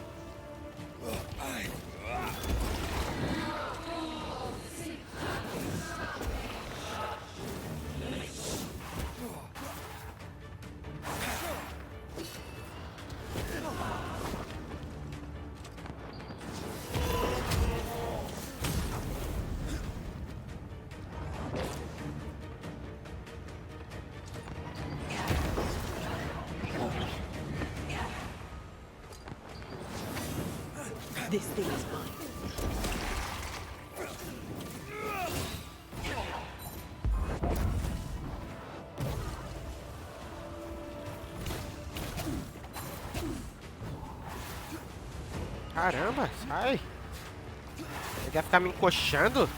This thing is mine. Caramba, sai! Ele quer ficar me encoxando?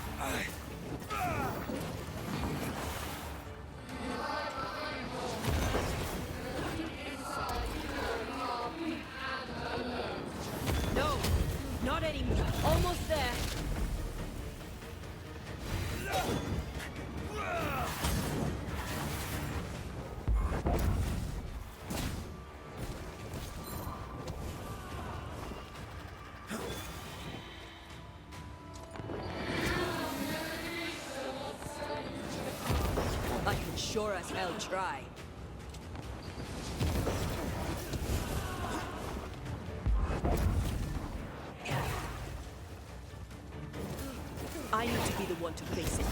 sure as hell try. I need to be the one to face it.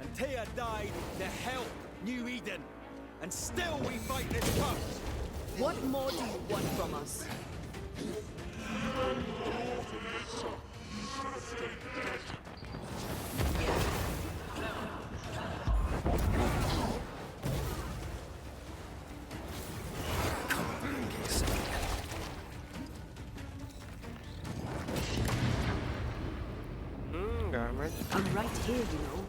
Antea died to help New Eden, and still we fight this curse. What more do you want from us? Government. I'm right here, you know.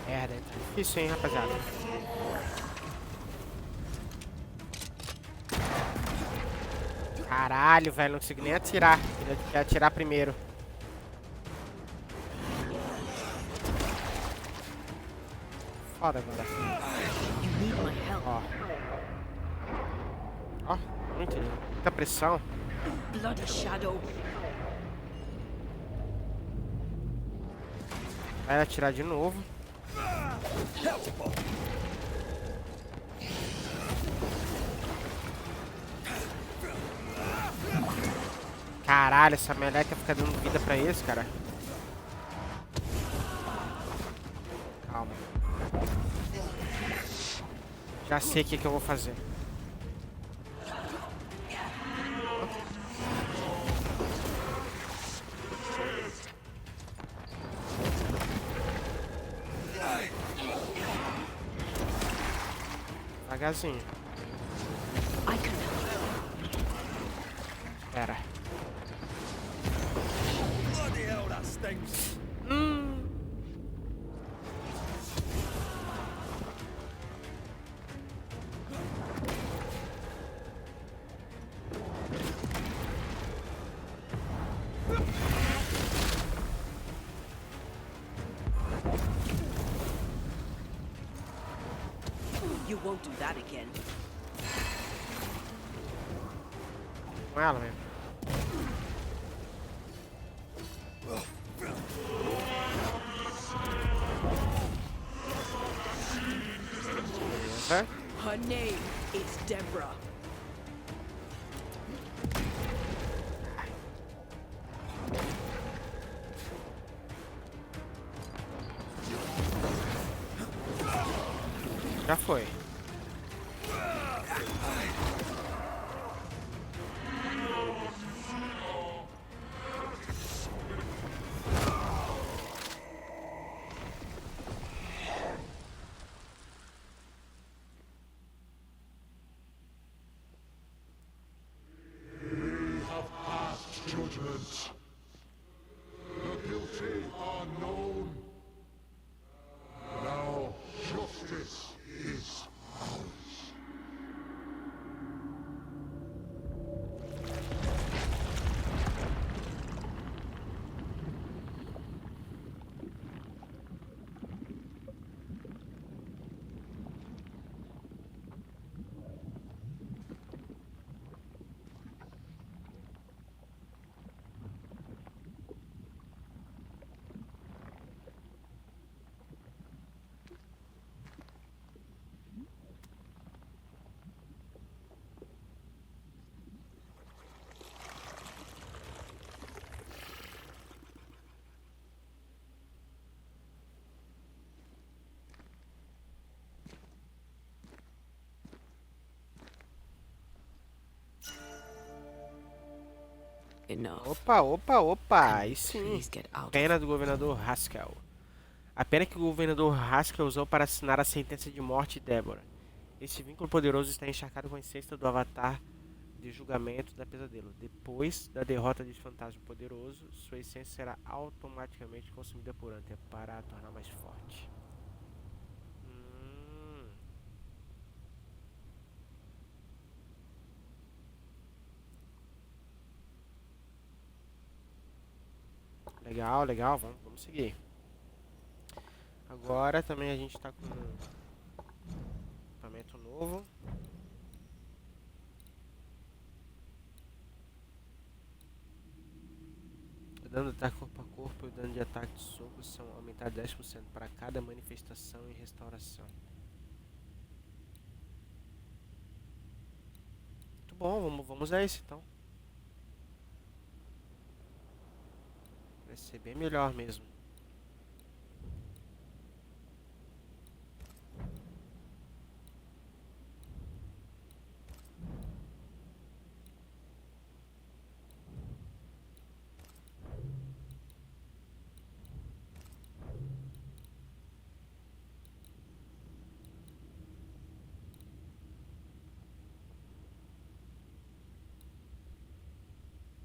Merda, tá difícil, hein, rapaziada. Caralho, velho, não consigo nem atirar. Queria atirar primeiro. Foda agora. Ó. Ó, muita pressão. Bloody shadow. Vai atirar de novo. Caralho, essa meleca fica dando vida pra esse, cara. Calma. Já sei o que eu vou fazer. Devagarzinho. Pera. Bloody hell, that stinks. You won't do that again. Com ela mesmo. Beleza. Her name is Deborah. Já foi. Judgment. The guilty are known. Now justice is Enough. Opa, aí you sim. please get out Pena do governador Haskell. A pena que o governador Haskell usou para assinar a sentença de morte de Deborah. Esse vínculo poderoso está encharcado com a essência do avatar de julgamento da pesadelo. Depois da derrota desse fantasma poderoso, sua essência será automaticamente consumida por Hunter para a tornar mais forte. Legal, vamos seguir. Agora também a gente está com um equipamento novo. O dano de ataque corpo a corpo e o dano de ataque de soco são aumentados 10% para cada manifestação e restauração. Muito bom, vamos usar esse então. Vai ser bem melhor mesmo.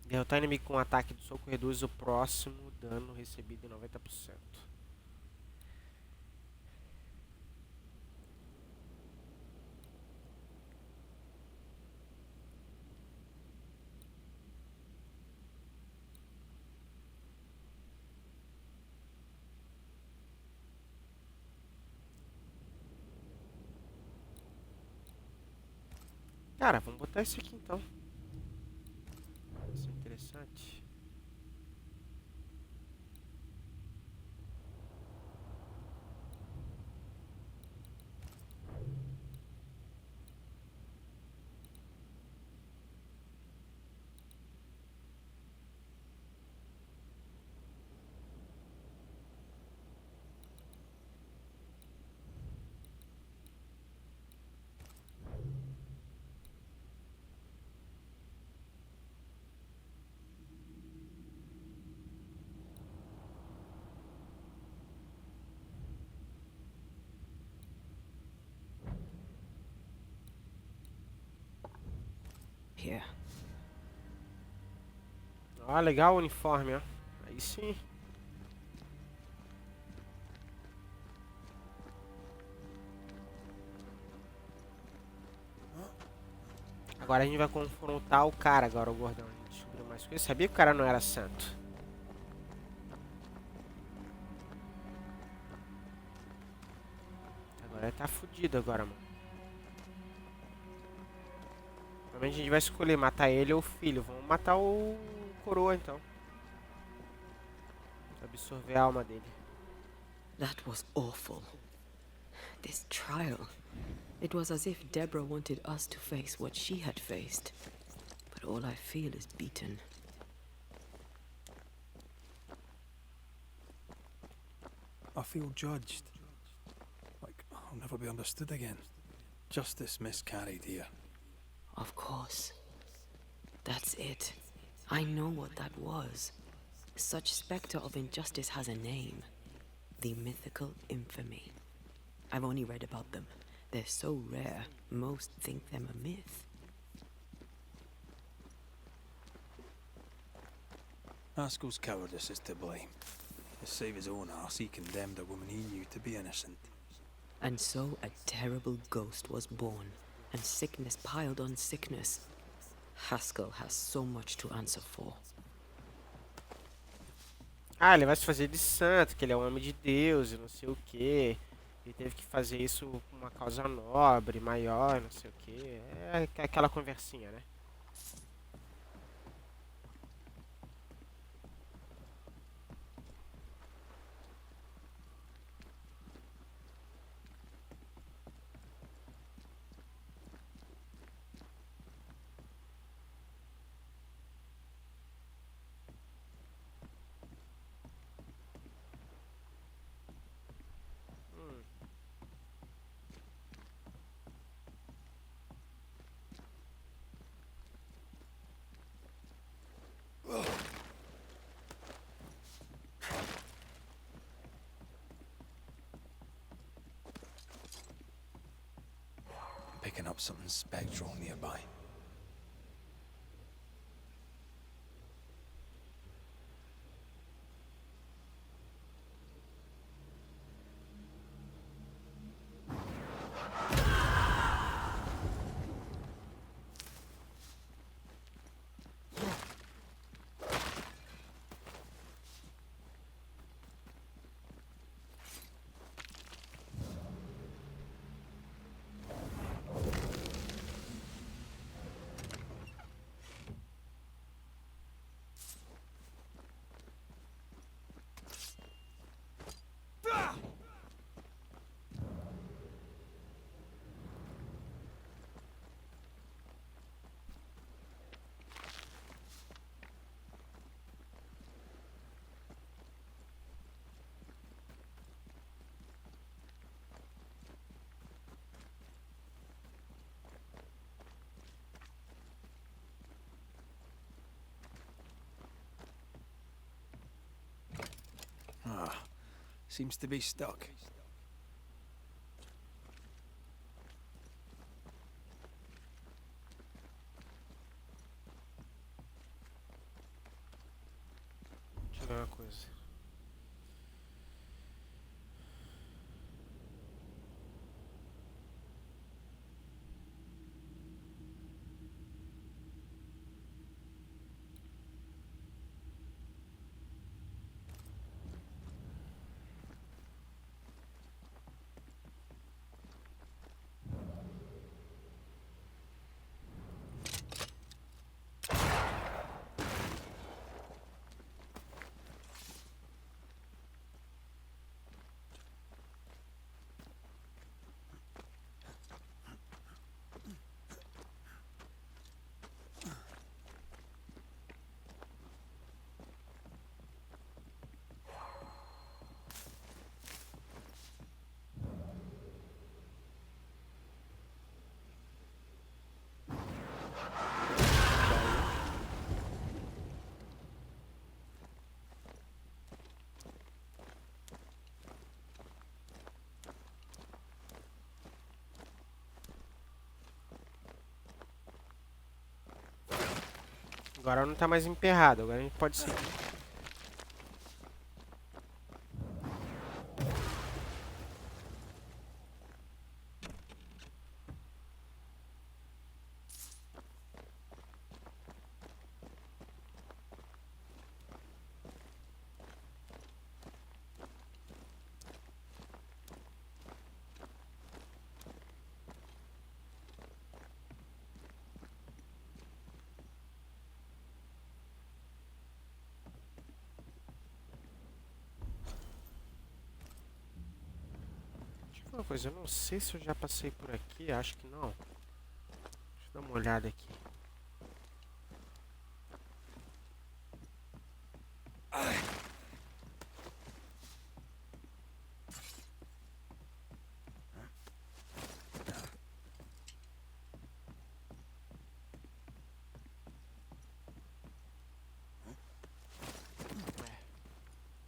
Derrotar inimigo com ataque do soco reduz o próximo dano recebido em 90%. Cara, vamos botar esse aqui então. Isso é interessante. Here. Ah, legal o uniforme, ó. Aí sim. Agora a gente vai confrontar o cara agora, o gordão. A gente descobriu mais coisas. Sabia que o cara não era santo. Agora ele tá fudido agora, mano. Provavelmente a gente vai escolher matar ele ou o filho. Vamos matar o coroa então. Absorver a alma dele. That was awful. This trial. It was as if Deborah wanted us to face what she had faced. But all I feel is beaten. I feel judged. Like I'll never be understood again. Justice miscarried here. Of course. That's it. I know what that was. Such spectre of injustice has a name. The mythical infamy. I've only read about them. They're so rare, most think them a myth. Haskell's cowardice is to blame. To save his own arse, he condemned a woman he knew to be innocent. And so a terrible ghost was born, and sickness piled on sickness. Haskell has so much to answer for. Ah, ele vai se fazer de santo, que ele é um homem de Deus e não sei o que. Ele teve que fazer isso por uma causa nobre, maior, não sei o que. É aquela conversinha, né? picking up something spectral nearby. Ah, seems to be stuck. Deixa eu ver uma coisa. Agora não tá mais emperrado, agora a gente pode seguir. Uma coisa, eu não sei se eu já passei por aqui, acho que não. Deixa eu dar uma olhada aqui.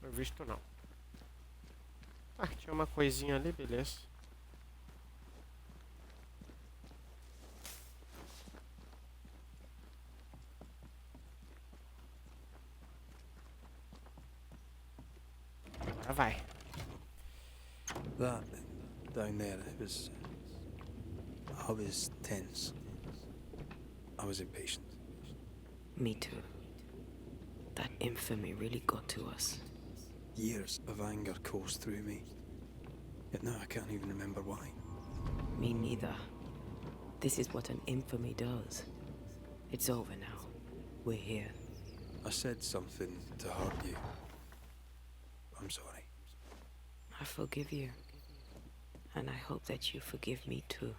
Não visto não. Ah, tinha uma coisinha ali, beleza. Agora vai. That down there, I was tense. I was impatient. Me too. That infamy really got to us. Years of anger coursed through me. Yet now I can't even remember why. Me neither. This is what an infamy does. It's over now. We're here. I said something to hurt you. I'm sorry. I forgive you. And I hope that you forgive me too.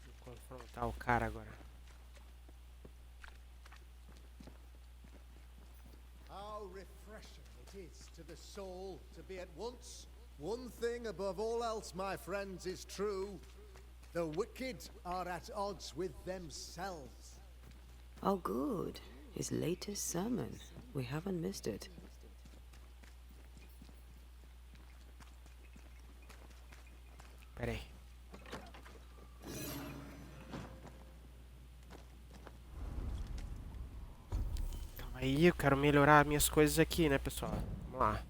Vou confrontar o cara agora. How refreshing it is to the soul to be at once one thing above all else, my friends, is true. The wicked are at odds with themselves. Oh, good. His latest sermon. We haven't missed it. Pera aí. Calma aí, eu quero melhorar minhas coisas aqui, né, pessoal? Vamos lá.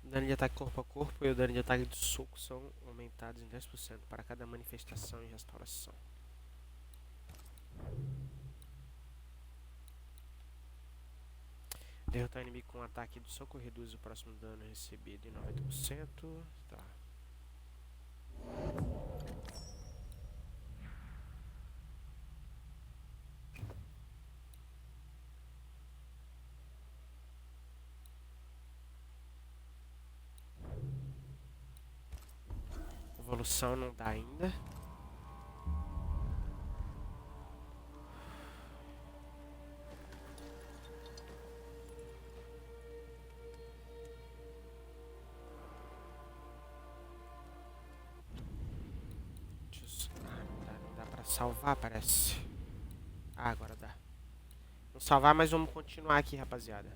O dano de ataque corpo a corpo e o dano de ataque de soco são aumentados em 10% para cada manifestação e restauração. Derrotar o inimigo com um ataque de soco reduz o próximo dano recebido em 90%. Tá. Evolução não dá ainda. Não dá pra salvar, parece. Ah, agora dá. Vamos salvar, mas vamos continuar aqui, rapaziada.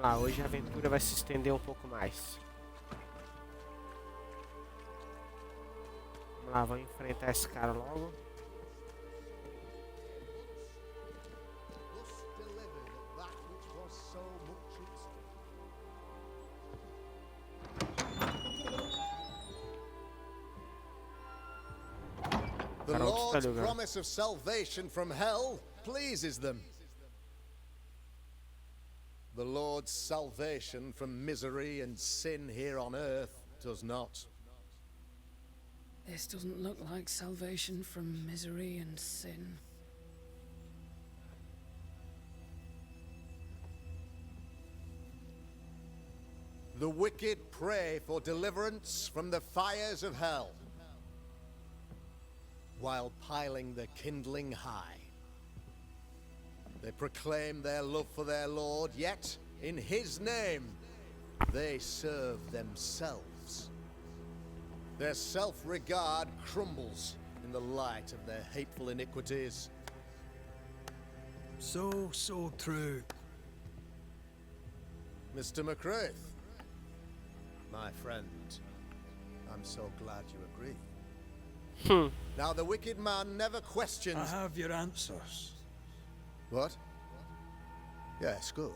Vamos lá, hoje a aventura vai se estender um pouco mais. Vamos lá, vamos enfrentar esse cara logo. The Lord's promise of salvation from hell pleases them. The Lord's salvation from misery and sin here on earth does not. This doesn't look like salvation from misery and sin. The wicked pray for deliverance from the fires of hell, while piling the kindling high. They proclaim their love for their Lord, yet, in his name, they serve themselves. Their self-regard crumbles in the light of their hateful iniquities. So true. Mr. McCraith, my friend, I'm so glad you agree. Now, the wicked man never questions... I have your answers. What? Yes, good.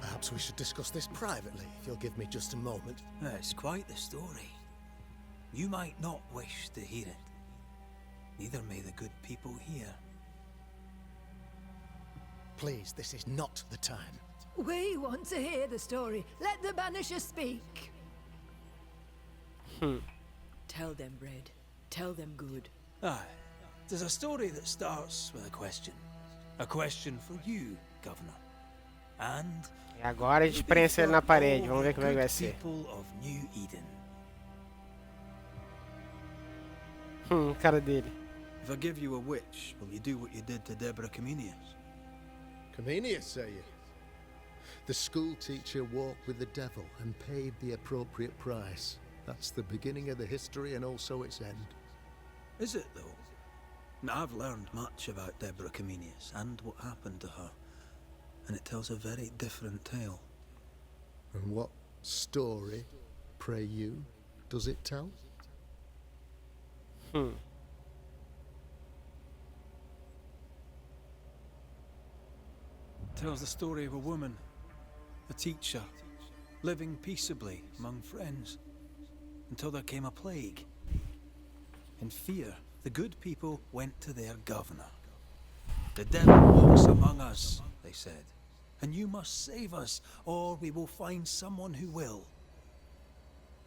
Perhaps we should discuss this privately, if you'll give me just a moment. It's quite the story. You might not wish to hear it. Neither may the good people hear. Please, this is not the time. We want to hear the story. Let the Banishers speak. Tell them, Red. Tell them good. Aye. There's a story that starts with a question. A question for you, Governor. And... E agora a gente prensa ele na parede. Vamos ver como é que vai ser. People of New Eden. Cara dele. If I give you a witch, will you do what you did to Deborah Comenius? Comenius, say you? The school teacher walked with the devil and paid the appropriate price. That's the beginning of the history and also its end. Is it, though? Now, I've learned much about Deborah Comenius and what happened to her. And it tells a very different tale. And what story, pray you, does it tell? It tells the story of a woman, a teacher, living peaceably among friends, until there came a plague. In fear, the good people went to their governor. The devil walks among us, they said, and you must save us, or we will find someone who will.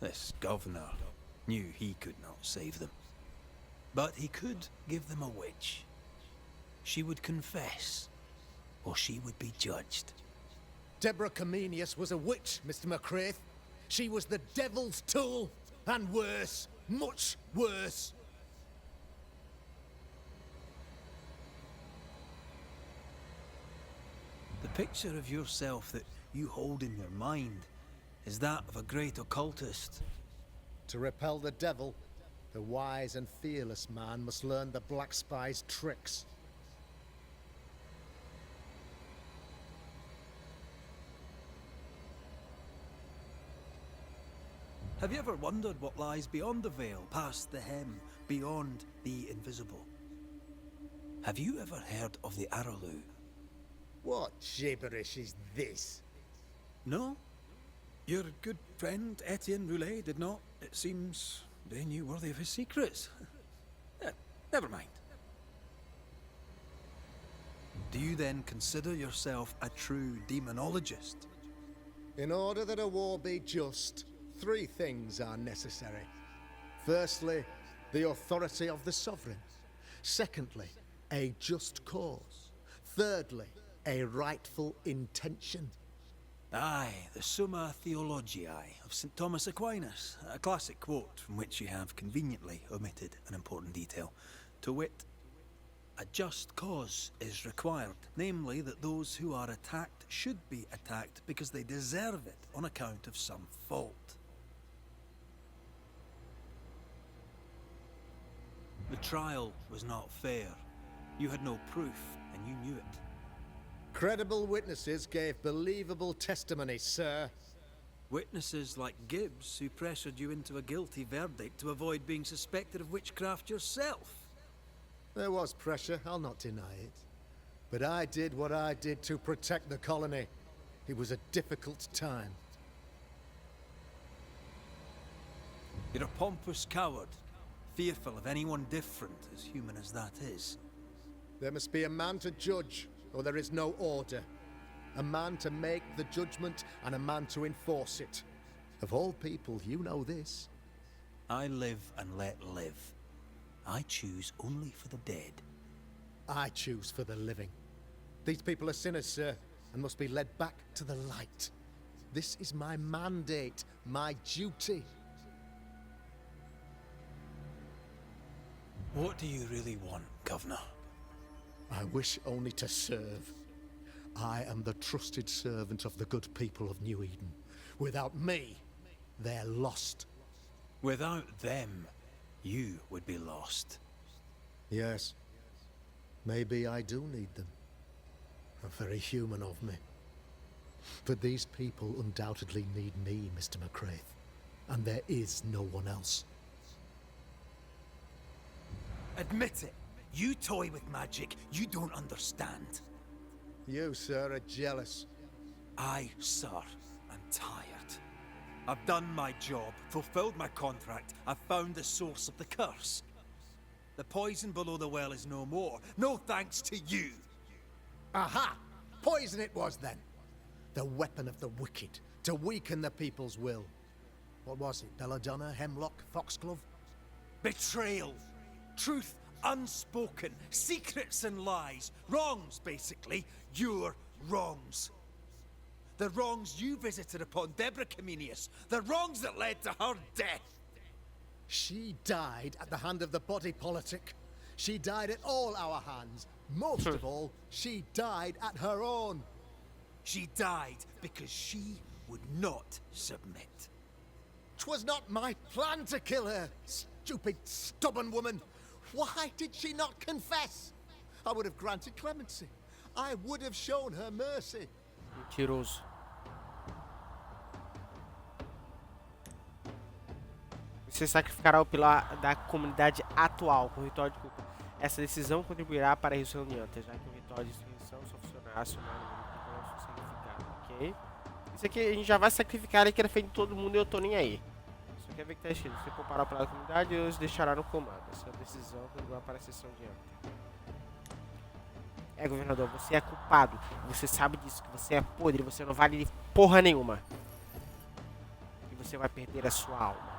This governor knew he could not save them, but he could give them a witch. She would confess, or she would be judged. Deborah Comenius was a witch, Mr. McCraith. She was the devil's tool, and worse, much worse. picture of yourself that you hold in your mind is that of a great occultist. To repel the devil, the wise and fearless man must learn the Black Spy's tricks. Have you ever wondered what lies beyond the veil, past the hem, beyond the invisible? Have you ever heard of the Araloo? What gibberish is this? No? Your good friend Etienne Roulet did not. It seems they knew worthy of his secrets. Never mind. Do you then consider yourself a true demonologist? In order that a war be just, 3 things are necessary. Firstly, the authority of the sovereign. Secondly, a just cause. Thirdly, a rightful intention. Aye, the Summa Theologiae of St. Thomas Aquinas, a classic quote from which you have conveniently omitted an important detail. To wit, a just cause is required, namely that those who are attacked should be attacked because they deserve it on account of some fault. The trial was not fair. You had no proof, and you knew it. Credible witnesses gave believable testimony, sir. Witnesses like Gibbs, who pressured you into a guilty verdict to avoid being suspected of witchcraft yourself. There was pressure, I'll not deny it. But I did what I did to protect the colony. It was a difficult time. You're a pompous coward, fearful of anyone different, as human as that is. There must be a man to judge, or there is no order. A man to make the judgment, and a man to enforce it. Of all people, you know this. I live and let live. I choose only for the dead. I choose for the living. These people are sinners, sir, and must be led back to the light. This is my mandate, my duty. What do you really want, Governor? I wish only to serve. I am the trusted servant of the good people of New Eden. Without me, they're lost. Without them, you would be lost. Yes. Maybe I do need them. Very human of me. But these people undoubtedly need me, Mr. McCraith. And there is no one else. Admit it. You toy with magic you don't understand. You, sir, are jealous. I, sir, am tired. I've done my job, fulfilled my contract, I've found the source of the curse. The poison below the well is no more. No thanks to you. Aha! Poison it was then. The weapon of the wicked, to weaken the people's will. What was it? Belladonna, hemlock, foxglove? Betrayal. Truth unspoken. Secrets and lies. Wrongs, basically. Your wrongs. The wrongs you visited upon Deborah Comenius. The wrongs that led to her death. She died at the hand of the body politic. She died at all our hands. Most of all, she died at her own. She died because she would not submit. 'Twas not my plan to kill her, stupid, stubborn woman. Why did she not confess? I would have granted clemency. I would have shown her mercy. Mentiroso. Você sacrificará o pilar da comunidade atual com o ritual de culpa. Essa decisão contribuirá para a ressurreição de Anta, já que o ritual de ressurreição só funcionará se o humano não for sacrificado, ok? Isso aqui a gente já vai sacrificar ele que era feito de todo mundo e eu tô nem aí. Só quer ver que tá escrito. Se comparar o pilar da comunidade, eu os deixará no comando. Essa decisão contribuirá para a sessão de Anta. É, governador, você é culpado. Você sabe disso, que você é podre, você não vale de porra nenhuma. E você vai perder a sua alma.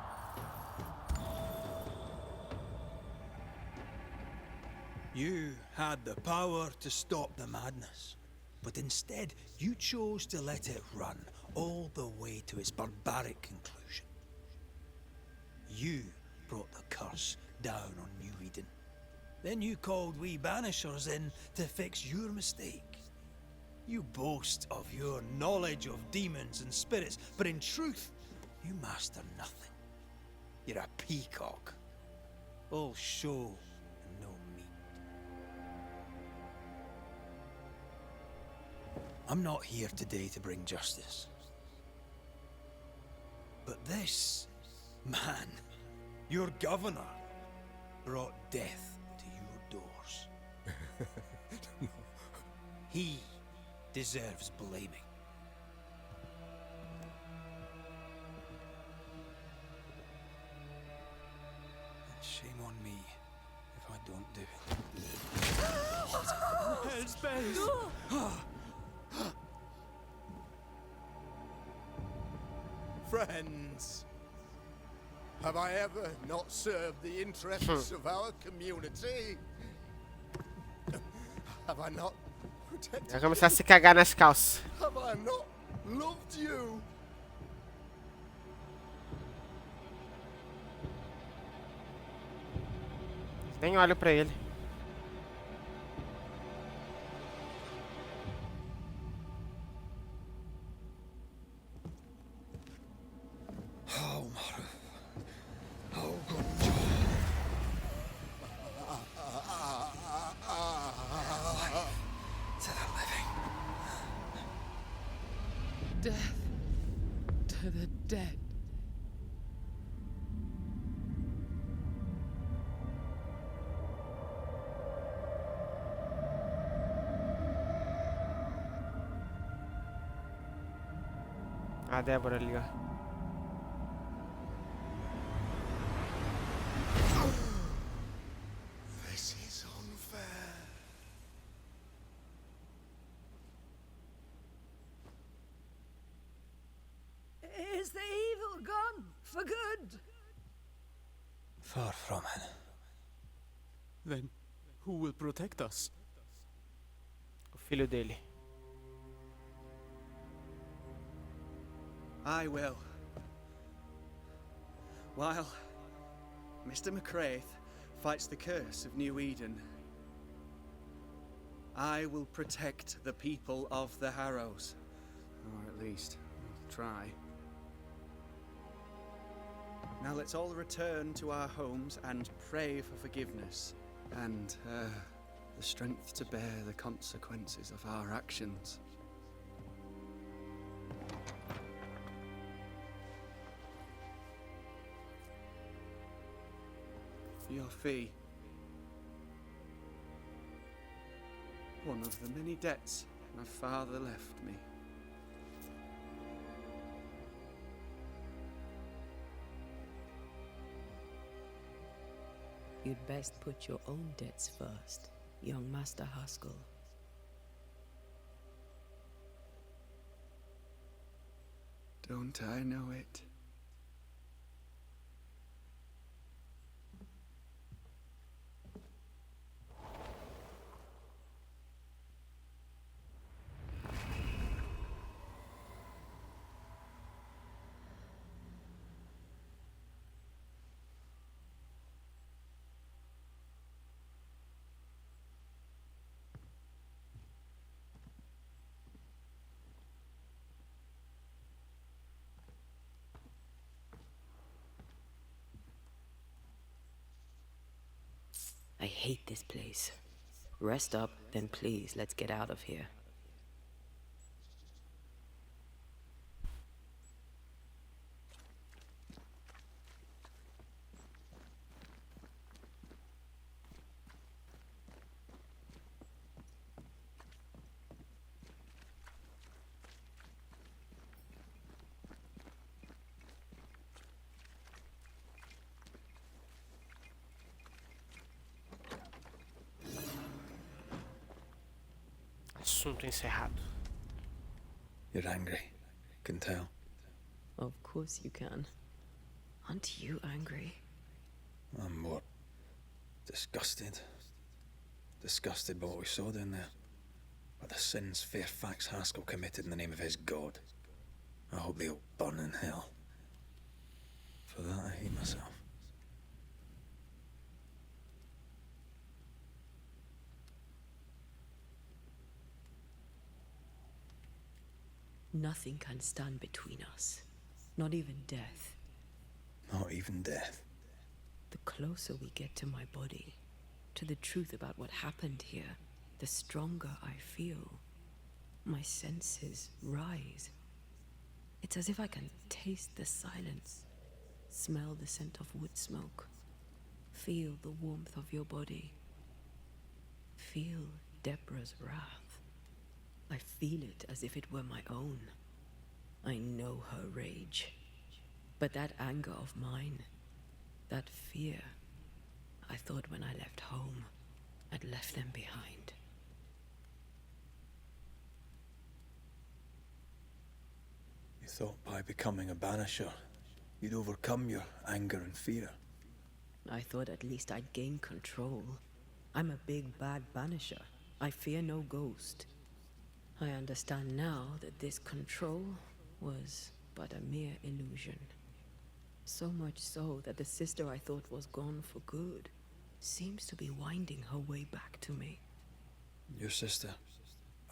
You had the power to stop the madness, but instead you chose to let it run all the way to its barbaric conclusion. You brought the curse down on New Eden. Then you called we Banishers in to fix your mistake. You boast of your knowledge of demons and spirits, but in truth, you master nothing. You're a peacock. All show and no meat. I'm not here today to bring justice. But this man, your governor, brought death to your doors. He deserves blaming. And shame on me if I don't do it. Hell's bells! Friends, have I ever not served the interests of our community? Have I not protected Vai começar a se cagar nas calças. Have I not loved you? Nem olho pra ele. Death to the dead. A Débora ali, ó. This is unfair. Is the evil gone for good? Far from it. Then who will protect us? O filho dele. I will. While Mr. McCraith fights the curse of New Eden, I will protect the people of the Harrows. Or at least, try. Now let's all return to our homes and pray for forgiveness and the strength to bear the consequences of our actions. For your fee. One of the many debts my father left me. You'd best put your own debts first, young Master Haskell. Don't I know it? I hate this place. Rest up, then please, let's get out of here. Assunto encerrado. You're angry. Can tell. Of course you can. Aren't you angry? I'm what? Disgusted. Disgusted by what we saw down there. By the sins Fairfax Haskell committed in the name of his god. I hope they'll burn in hell. For that I hate myself. Nothing can stand between us. Not even death. Not even death. The closer we get to my body, to the truth about what happened here, the stronger I feel. My senses rise. It's as if I can taste the silence, smell the scent of wood smoke, feel the warmth of your body, feel Deborah's wrath. I feel it as if it were my own. I know her rage. But that anger of mine, that fear, I thought when I left home, I'd left them behind. You thought by becoming a Banisher, you'd overcome your anger and fear. I thought at least I'd gain control. I'm a big bad Banisher. I fear no ghost. I understand now that this control was but a mere illusion. So much so that the sister I thought was gone for good seems to be winding her way back to me. Your sister,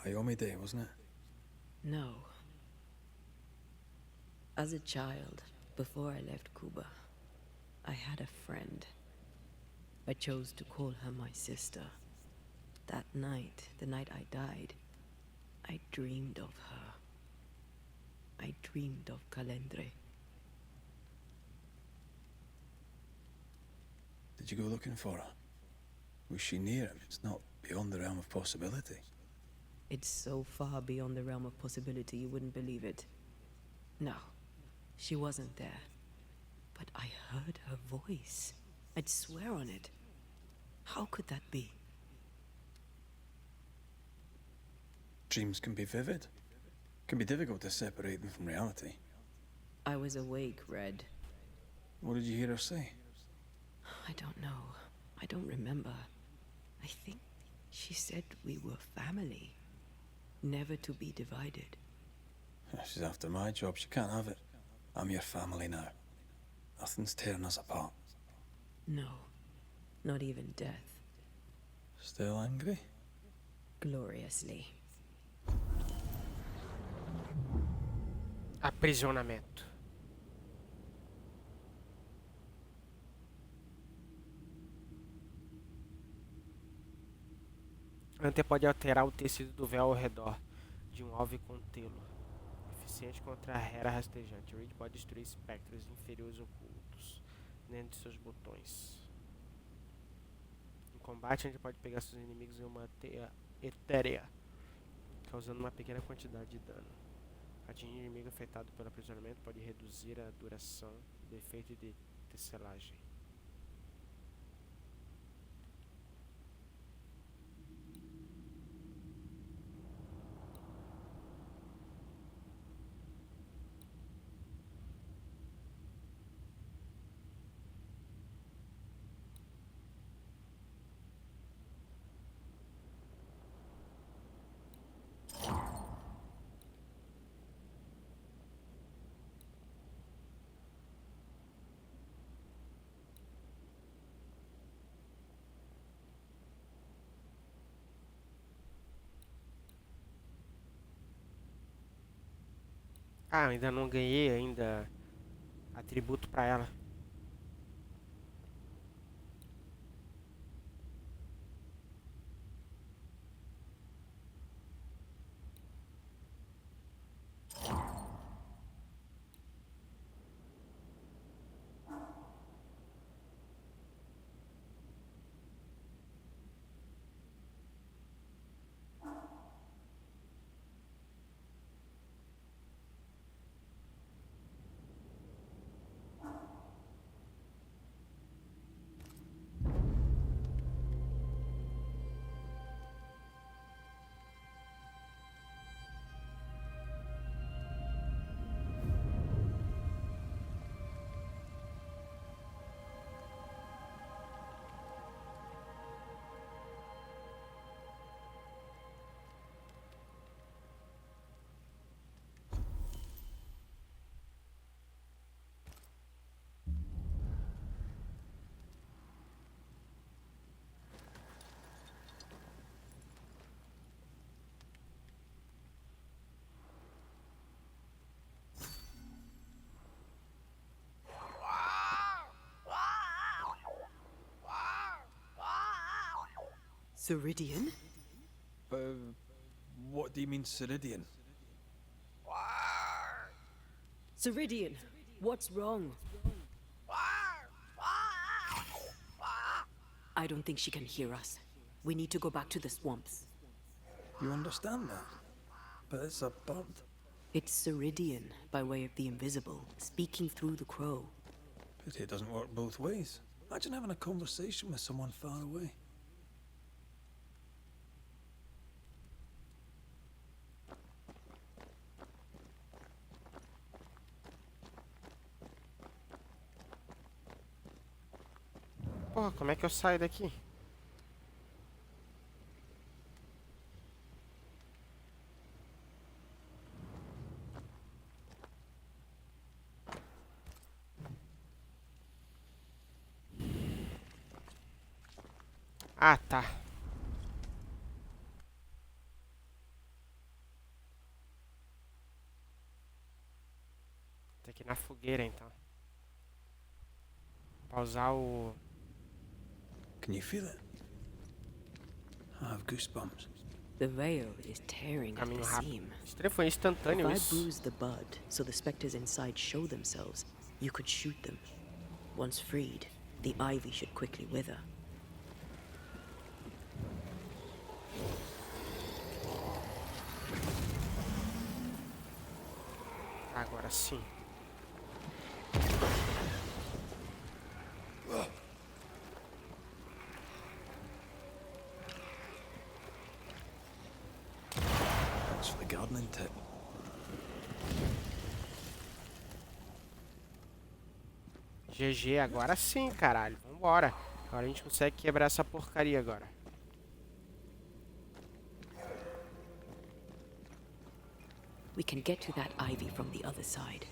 Ayomide, wasn't it? No. As a child, before I left Cuba, I had a friend. I chose to call her my sister. That night, the night I died, I dreamed of her. I dreamed of Calendre. Did you go looking for her? Was she near him? It's not beyond the realm of possibility. It's so far beyond the realm of possibility you wouldn't believe it. No, she wasn't there. But I heard her voice. I'd swear on it. How could that be? Dreams can be vivid. It can be difficult to separate them from reality. I was awake, Red. What did you hear her say? I don't know. I don't remember. I think she said we were family. Never to be divided. She's after my job. She can't have it. I'm your family now. Nothing's tearing us apart. No. Not even death. Still angry? Gloriously. Aprisionamento. Hunter pode alterar o tecido do véu ao redor de um alvo e contê-lo. Eficiente contra a Hera rastejante. Reed pode destruir espectros inferiores ocultos dentro de seus botões. Em combate, a gente pode pegar seus inimigos em uma teia etérea, causando uma pequena quantidade de dano. Atingir inimigo afetado pelo aprisionamento pode reduzir a duração do efeito de tecelagem. Ah, ainda não ganhei ainda atributo pra ela. Ceridian? What do you mean, Ceridian? Ceridian, what's wrong? I don't think she can hear us. We need to go back to the swamps. You understand that? But it's a bird. It's Ceridian, by way of the invisible, speaking through the crow. Pity it doesn't work both ways. Imagine having a conversation with someone far away. Porra, como é que eu saio daqui? Ah, tá. Tem que ir na fogueira, então. Pausar o... Can you feel it? I have goosebumps. The veil is tearing at Caminho the rápido. seam. Estranho, foi instantâneo If I isso. bruise the bud so the specters inside show themselves, you could shoot them. Once freed, the ivy should quickly wither. Agora sim. Thanks for the gardening tip. GG, agora sim, caralho. Vambora. Agora a gente consegue quebrar essa porcaria agora. We can get to that ivy from the other side.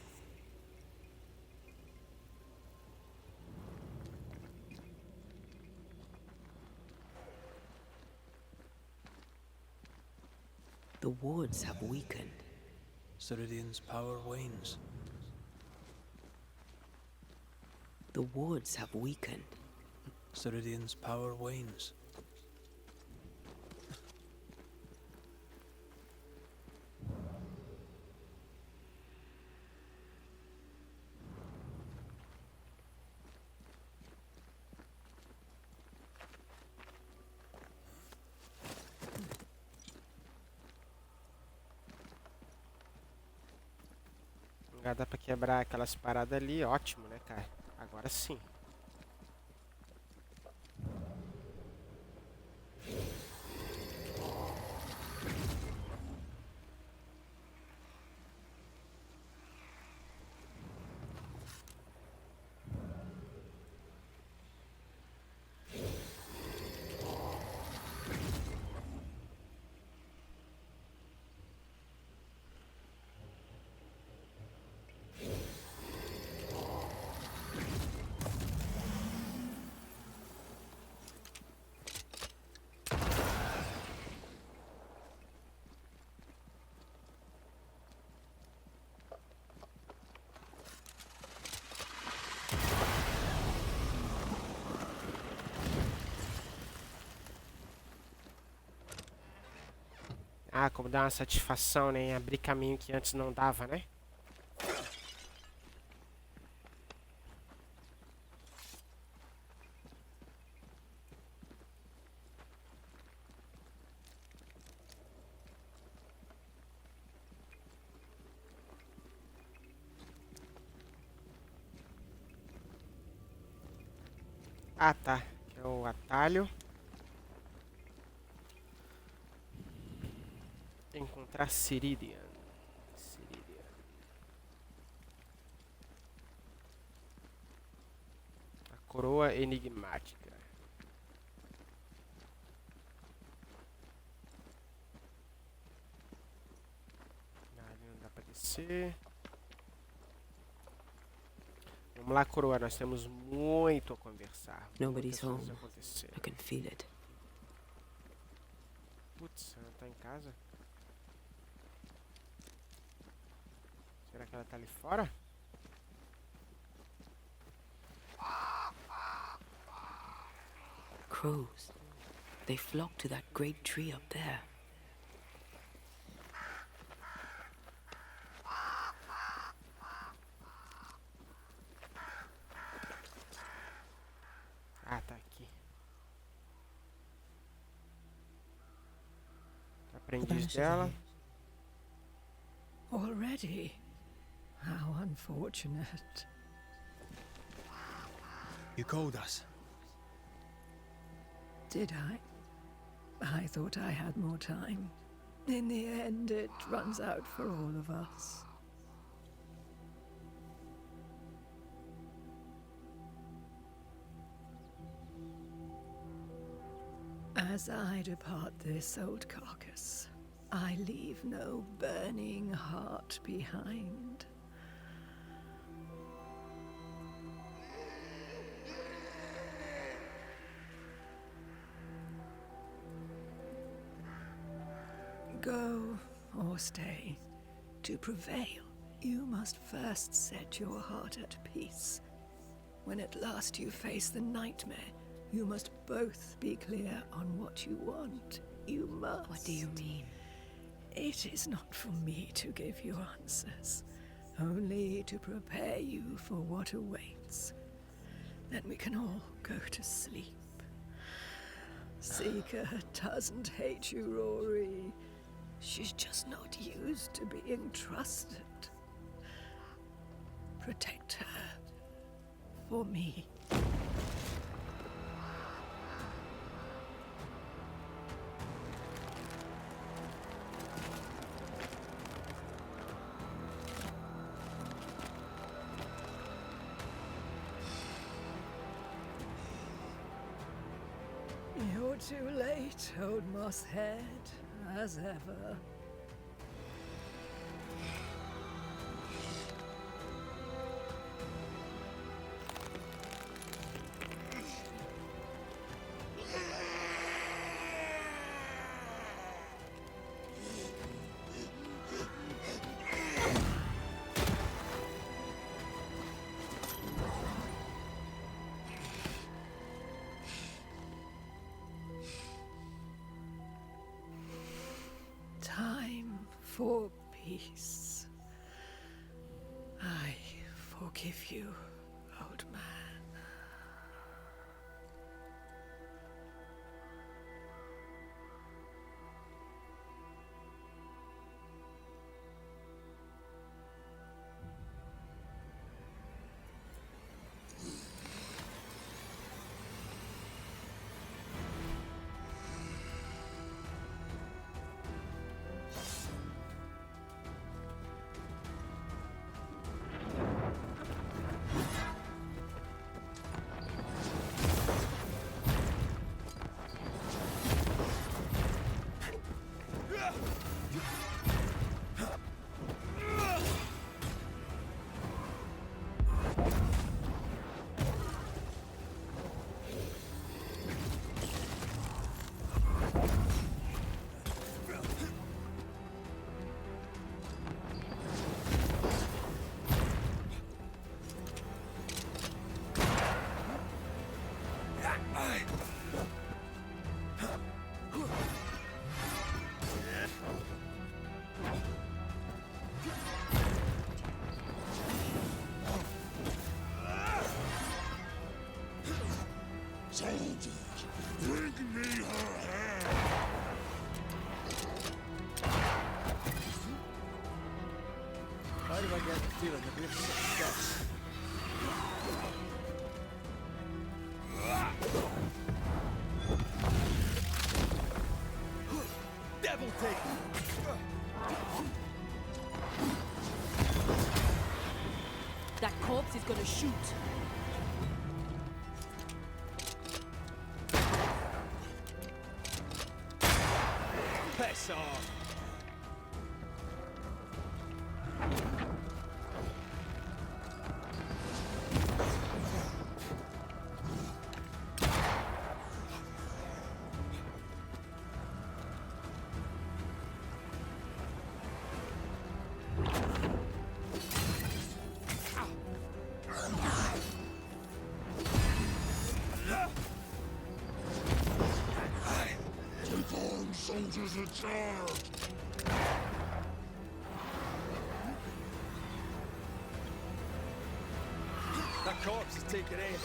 The wards have weakened. Ceridian's power wanes. The wards have weakened. Ceridian's power wanes. Agora dá pra quebrar aquelas paradas ali, ótimo, né, cara? Agora sim. Ah, como dá uma satisfação, né? Em abrir caminho que antes não dava, né? Ah, tá. Que é o atalho. Encontrar Ceridian. Ceridian. A coroa enigmática. Ali não dá pra descer. Vamos lá, coroa. Nós temos muito a conversar. Nobody's Muitas coisas home. a acontecer. I can feel it. Putz, ela tá em casa? Será que ela tá ali fora? Crows. They flock to that great tree up there. Ah, tá aqui. Aprendiz dela. Already? How unfortunate. You called us. Did I? I thought I had more time. In the end, it runs out for all of us. As I depart this old carcass, I leave no burning heart behind. Go or stay. To prevail, you must first set your heart at peace. When at last you face the nightmare, you must both be clear on what you want. You must. What do you mean? It is not for me to give you answers, only to prepare you for what awaits. Then we can all go to sleep. Seeker doesn't hate you, Rory. She's just not used to being trusted. Protect her. For me. You're too late, old mosshead, as ever. Time for peace. I forgive you, old man. Soldiers, bring me her hand! Why do I get the feeling that we have success? Devil take me! That corpse is gonna shoot. Piss off! is in charge! That corpse is taking aim.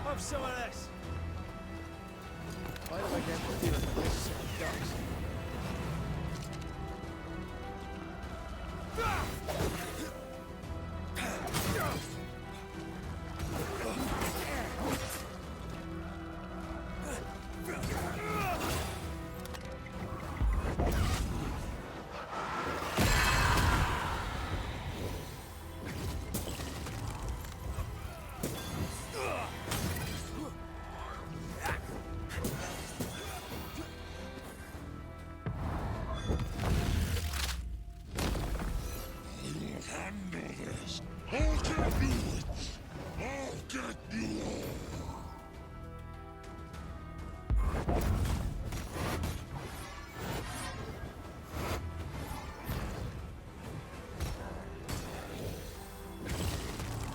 Have some of this. Why do I get the feeling that this set of ducks?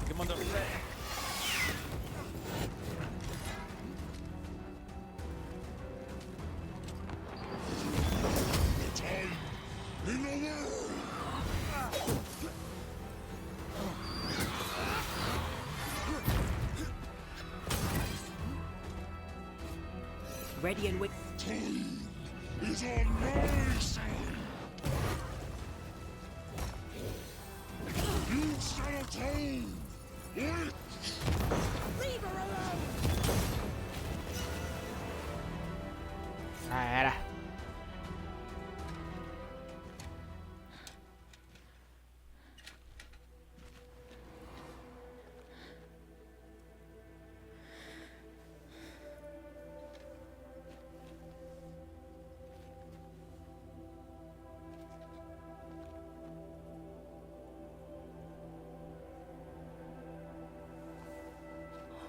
Come under threat. Time in the world! Ready and wait. Time is on my side! You shall atone! Wait! Leave her alone! Já era.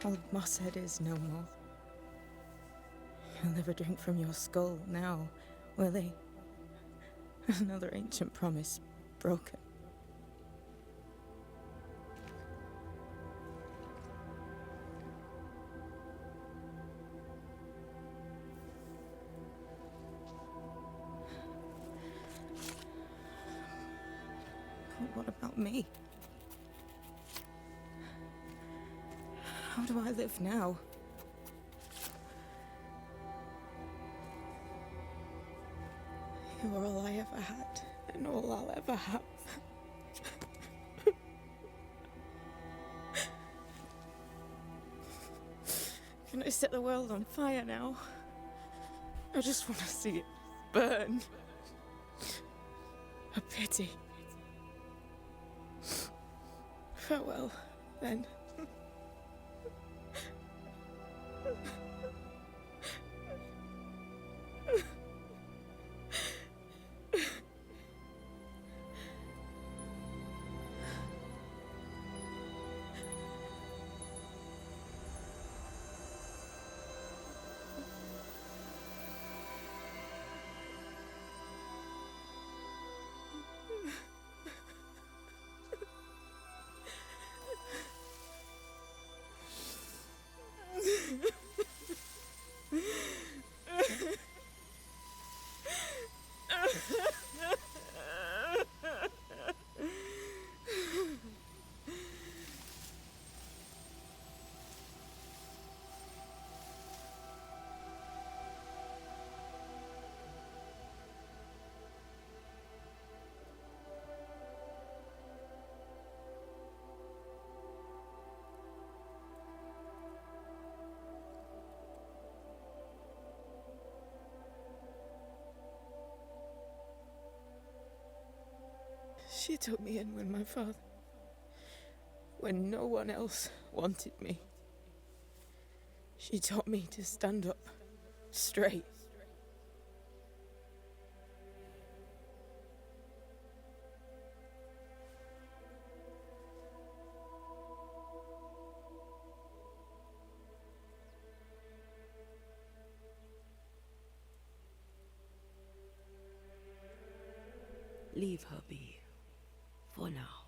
Old Mosshead is no more. He'll never drink from your skull now, will he? Another ancient promise broken. But what about me? How do I live now? You're all I ever had, and all I'll ever have. Can I set the world on fire now? I just want to see it burn. A pity. Farewell, then. She took me in when no one else wanted me. She taught me to stand up straight. Leave her be. For now.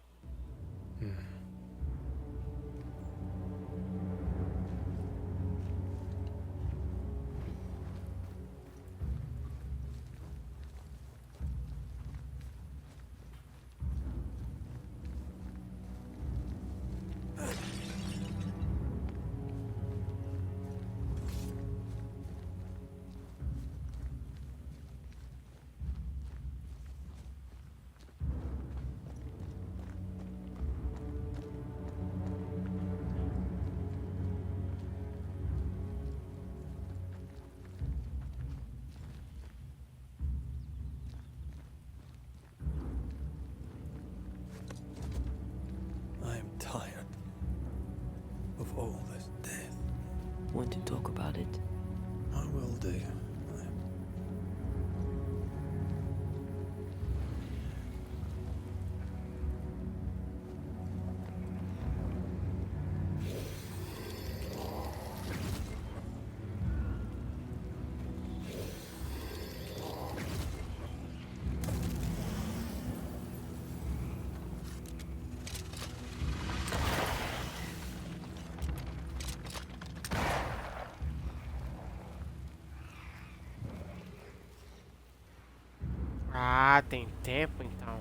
I'm tired of all this death. Want to talk about it? I will do. Ah, tem tempo então.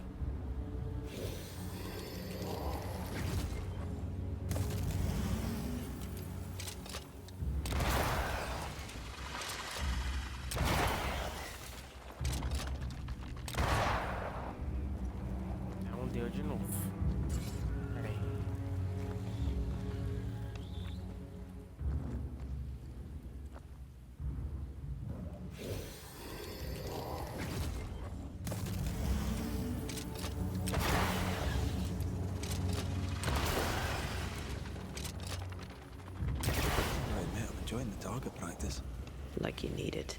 Não deu de novo. Pera aí. Right, mate, I'm enjoying the target practice. Like you need it.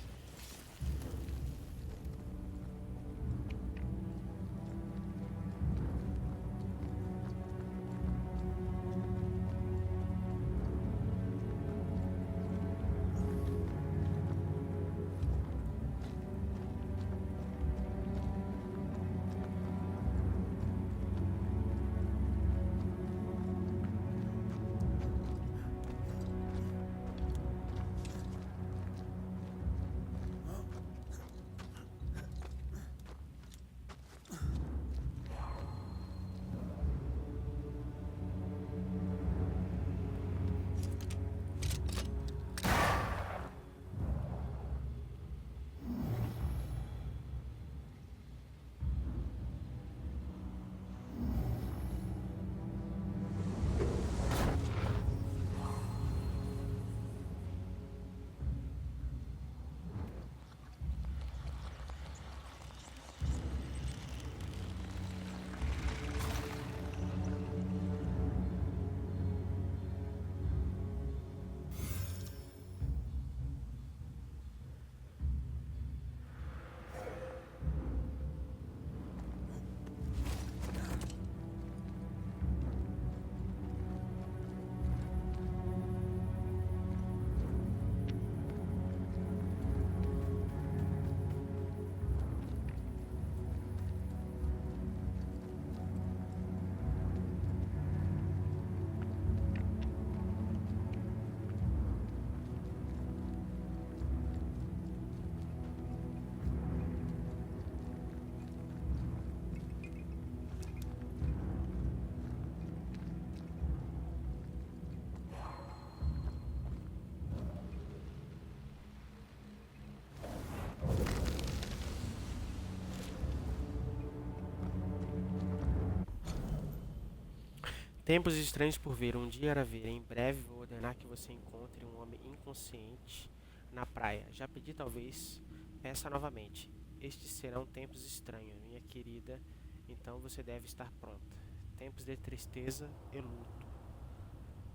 Tempos estranhos por ver, um dia era ver. Em breve vou ordenar que você encontre um homem inconsciente na praia. Já pedi, talvez peça novamente. Estes serão tempos estranhos, minha querida, então você deve estar pronta. Tempos de tristeza e luto,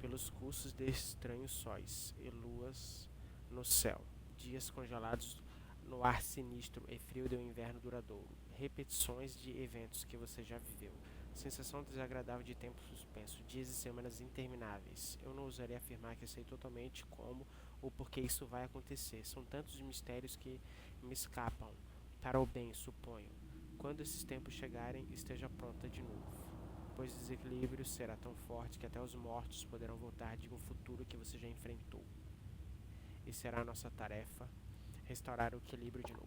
pelos cursos de estranhos sóis e luas no céu. Dias congelados no ar sinistro e frio de um inverno duradouro. Repetições de eventos que você já viveu. Sensação desagradável de tempo suspenso, dias e semanas intermináveis. Eu não ousaria afirmar que sei totalmente como ou por que isso vai acontecer. São tantos mistérios que me escapam. Para o bem, suponho. Quando esses tempos chegarem, esteja pronta de novo. pois o desequilíbrio será tão forte que até os mortos poderão voltar de um futuro que você já enfrentou. E será a nossa tarefa restaurar o equilíbrio de novo.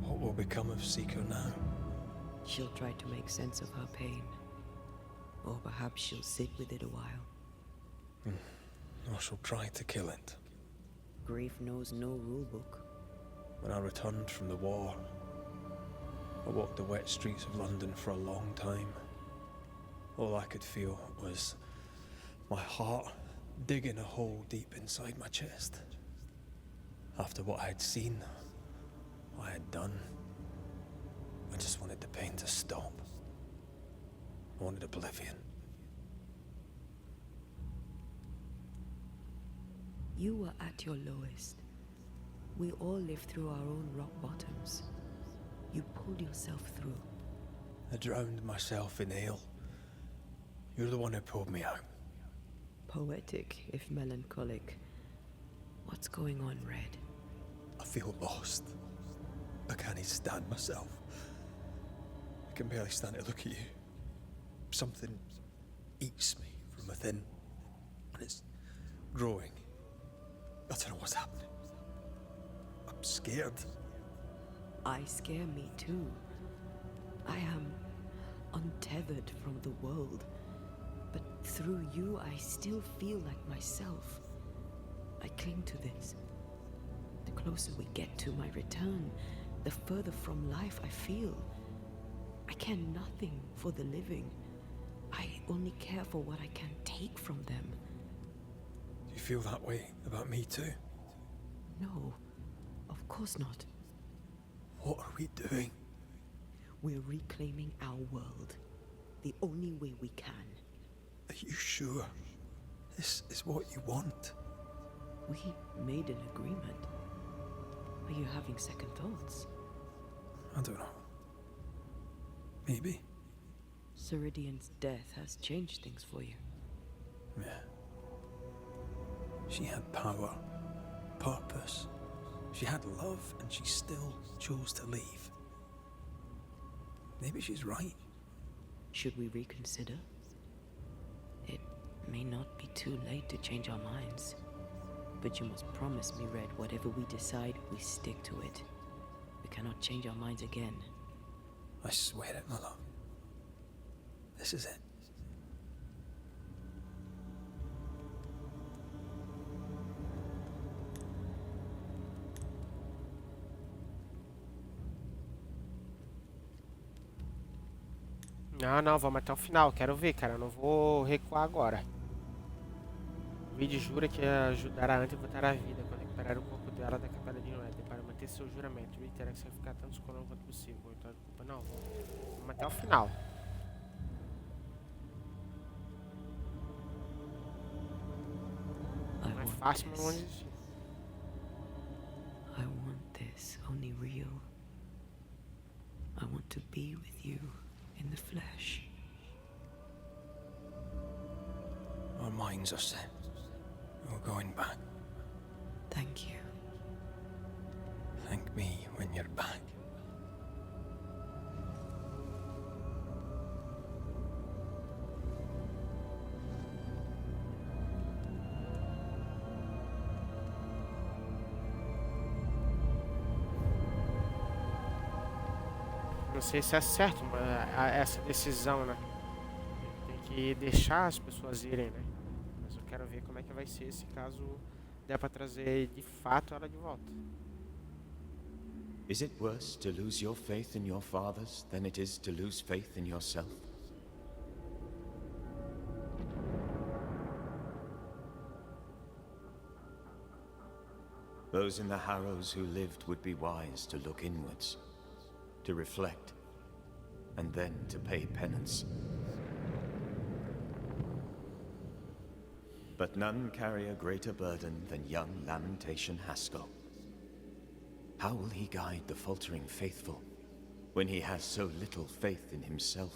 What will become of Seeker now? She'll try to make sense of her pain. Or perhaps she'll sit with it a while. Or she'll try to kill it. Grief knows no rulebook. When I returned from the war, I walked the wet streets of London for a long time. All I could feel was my heart digging a hole deep inside my chest. After what I had seen, what I had done, I just wanted the pain to stop. I wanted oblivion. You were at your lowest. We all live through our own rock bottoms. You pulled yourself through. I drowned myself in ale. You're the one who pulled me out. Poetic, if melancholic. What's going on, Red? I feel lost. I can't even stand myself. I can barely stand to look at you. Something eats me from within, and it's growing. I don't know what's happening. I'm scared. I scare me too. I am untethered from the world, but through you I still feel like myself. I cling to this. The closer we get to my return, the further from life I feel. I care nothing for the living. I only care for what I can take from them. Do you feel that way about me too? No, of course not. What are we doing? We're reclaiming our world. The only way we can. Are you sure? This is what you want? We made an agreement. Are you having second thoughts? I don't know. Maybe. Ceridian's death has changed things for you. Yeah. She had power, purpose. She had love, and she still chose to leave. Maybe she's right. Should we reconsider? It may not be too late to change our minds. But you must promise me, Red, whatever we decide, we stick to it. We cannot change our minds again. I swear it, my love. This is it. Não, vamos até o final. Quero ver, cara. Eu não vou recuar agora. O Reed jura que ajudará antes de voltar à vida quando recuperar o corpo dela da capela de Noé. Para manter seu juramento, Reed terá que sacrificar tantos colonos quanto possível. Com vitória de culpa, não. Vamos até o final. Não é fácil, mas vamos desistir. I want this, only real. I want to be with you in the flesh. Our minds are set. We're going back. Thank you. Thank me when you're back. Não sei se é certo, mas essa decisão, né? Tem que deixar as pessoas irem, né? Mas eu quero ver como é que vai ser se caso der pra trazer de fato ela de volta. Is it worse to lose your faith in your fathers than it is to lose faith in yourself? Those in the Harrows who lived would be wise to look inwards, to reflect, and then to pay penance. But none carry a greater burden than young Lamentation Haskell. How will he guide the faltering faithful when he has so little faith in himself?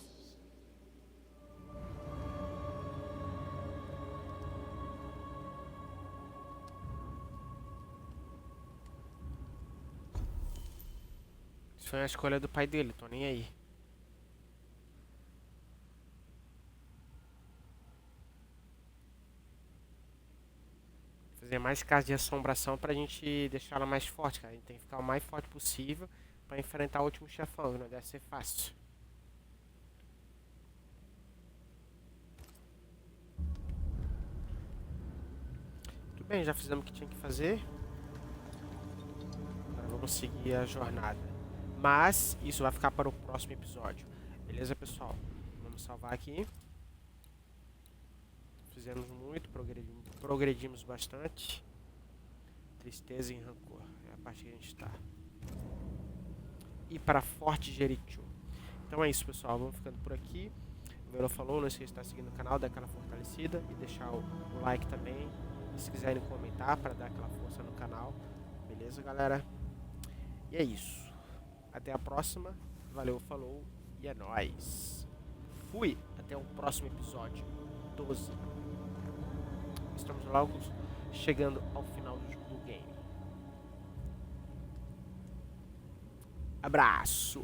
Foi a escolha do pai dele, tô nem aí. Fazer mais casos de assombração pra gente deixar ela mais forte, cara. A gente tem que ficar o mais forte possível pra enfrentar o último chefão, não deve ser fácil. Tudo bem, já fizemos o que tinha que fazer. Agora vamos seguir a jornada. Mas isso vai ficar para o próximo episódio. Beleza, pessoal? Vamos salvar aqui. Fizemos muito, progredimos bastante. Tristeza e rancor é a parte que a gente está. E para Forte Jericho. Então é isso, pessoal. Vamos ficando por aqui. O Vero falou, não esqueça de estar seguindo o canal, dar aquela fortalecida e deixar o like também. E se quiserem comentar para dar aquela força no canal. Beleza, galera? E é isso. Até a próxima. Valeu, falou e é nóis. Fui. Até o próximo episódio 12. Estamos logo chegando ao final do game. Abraço.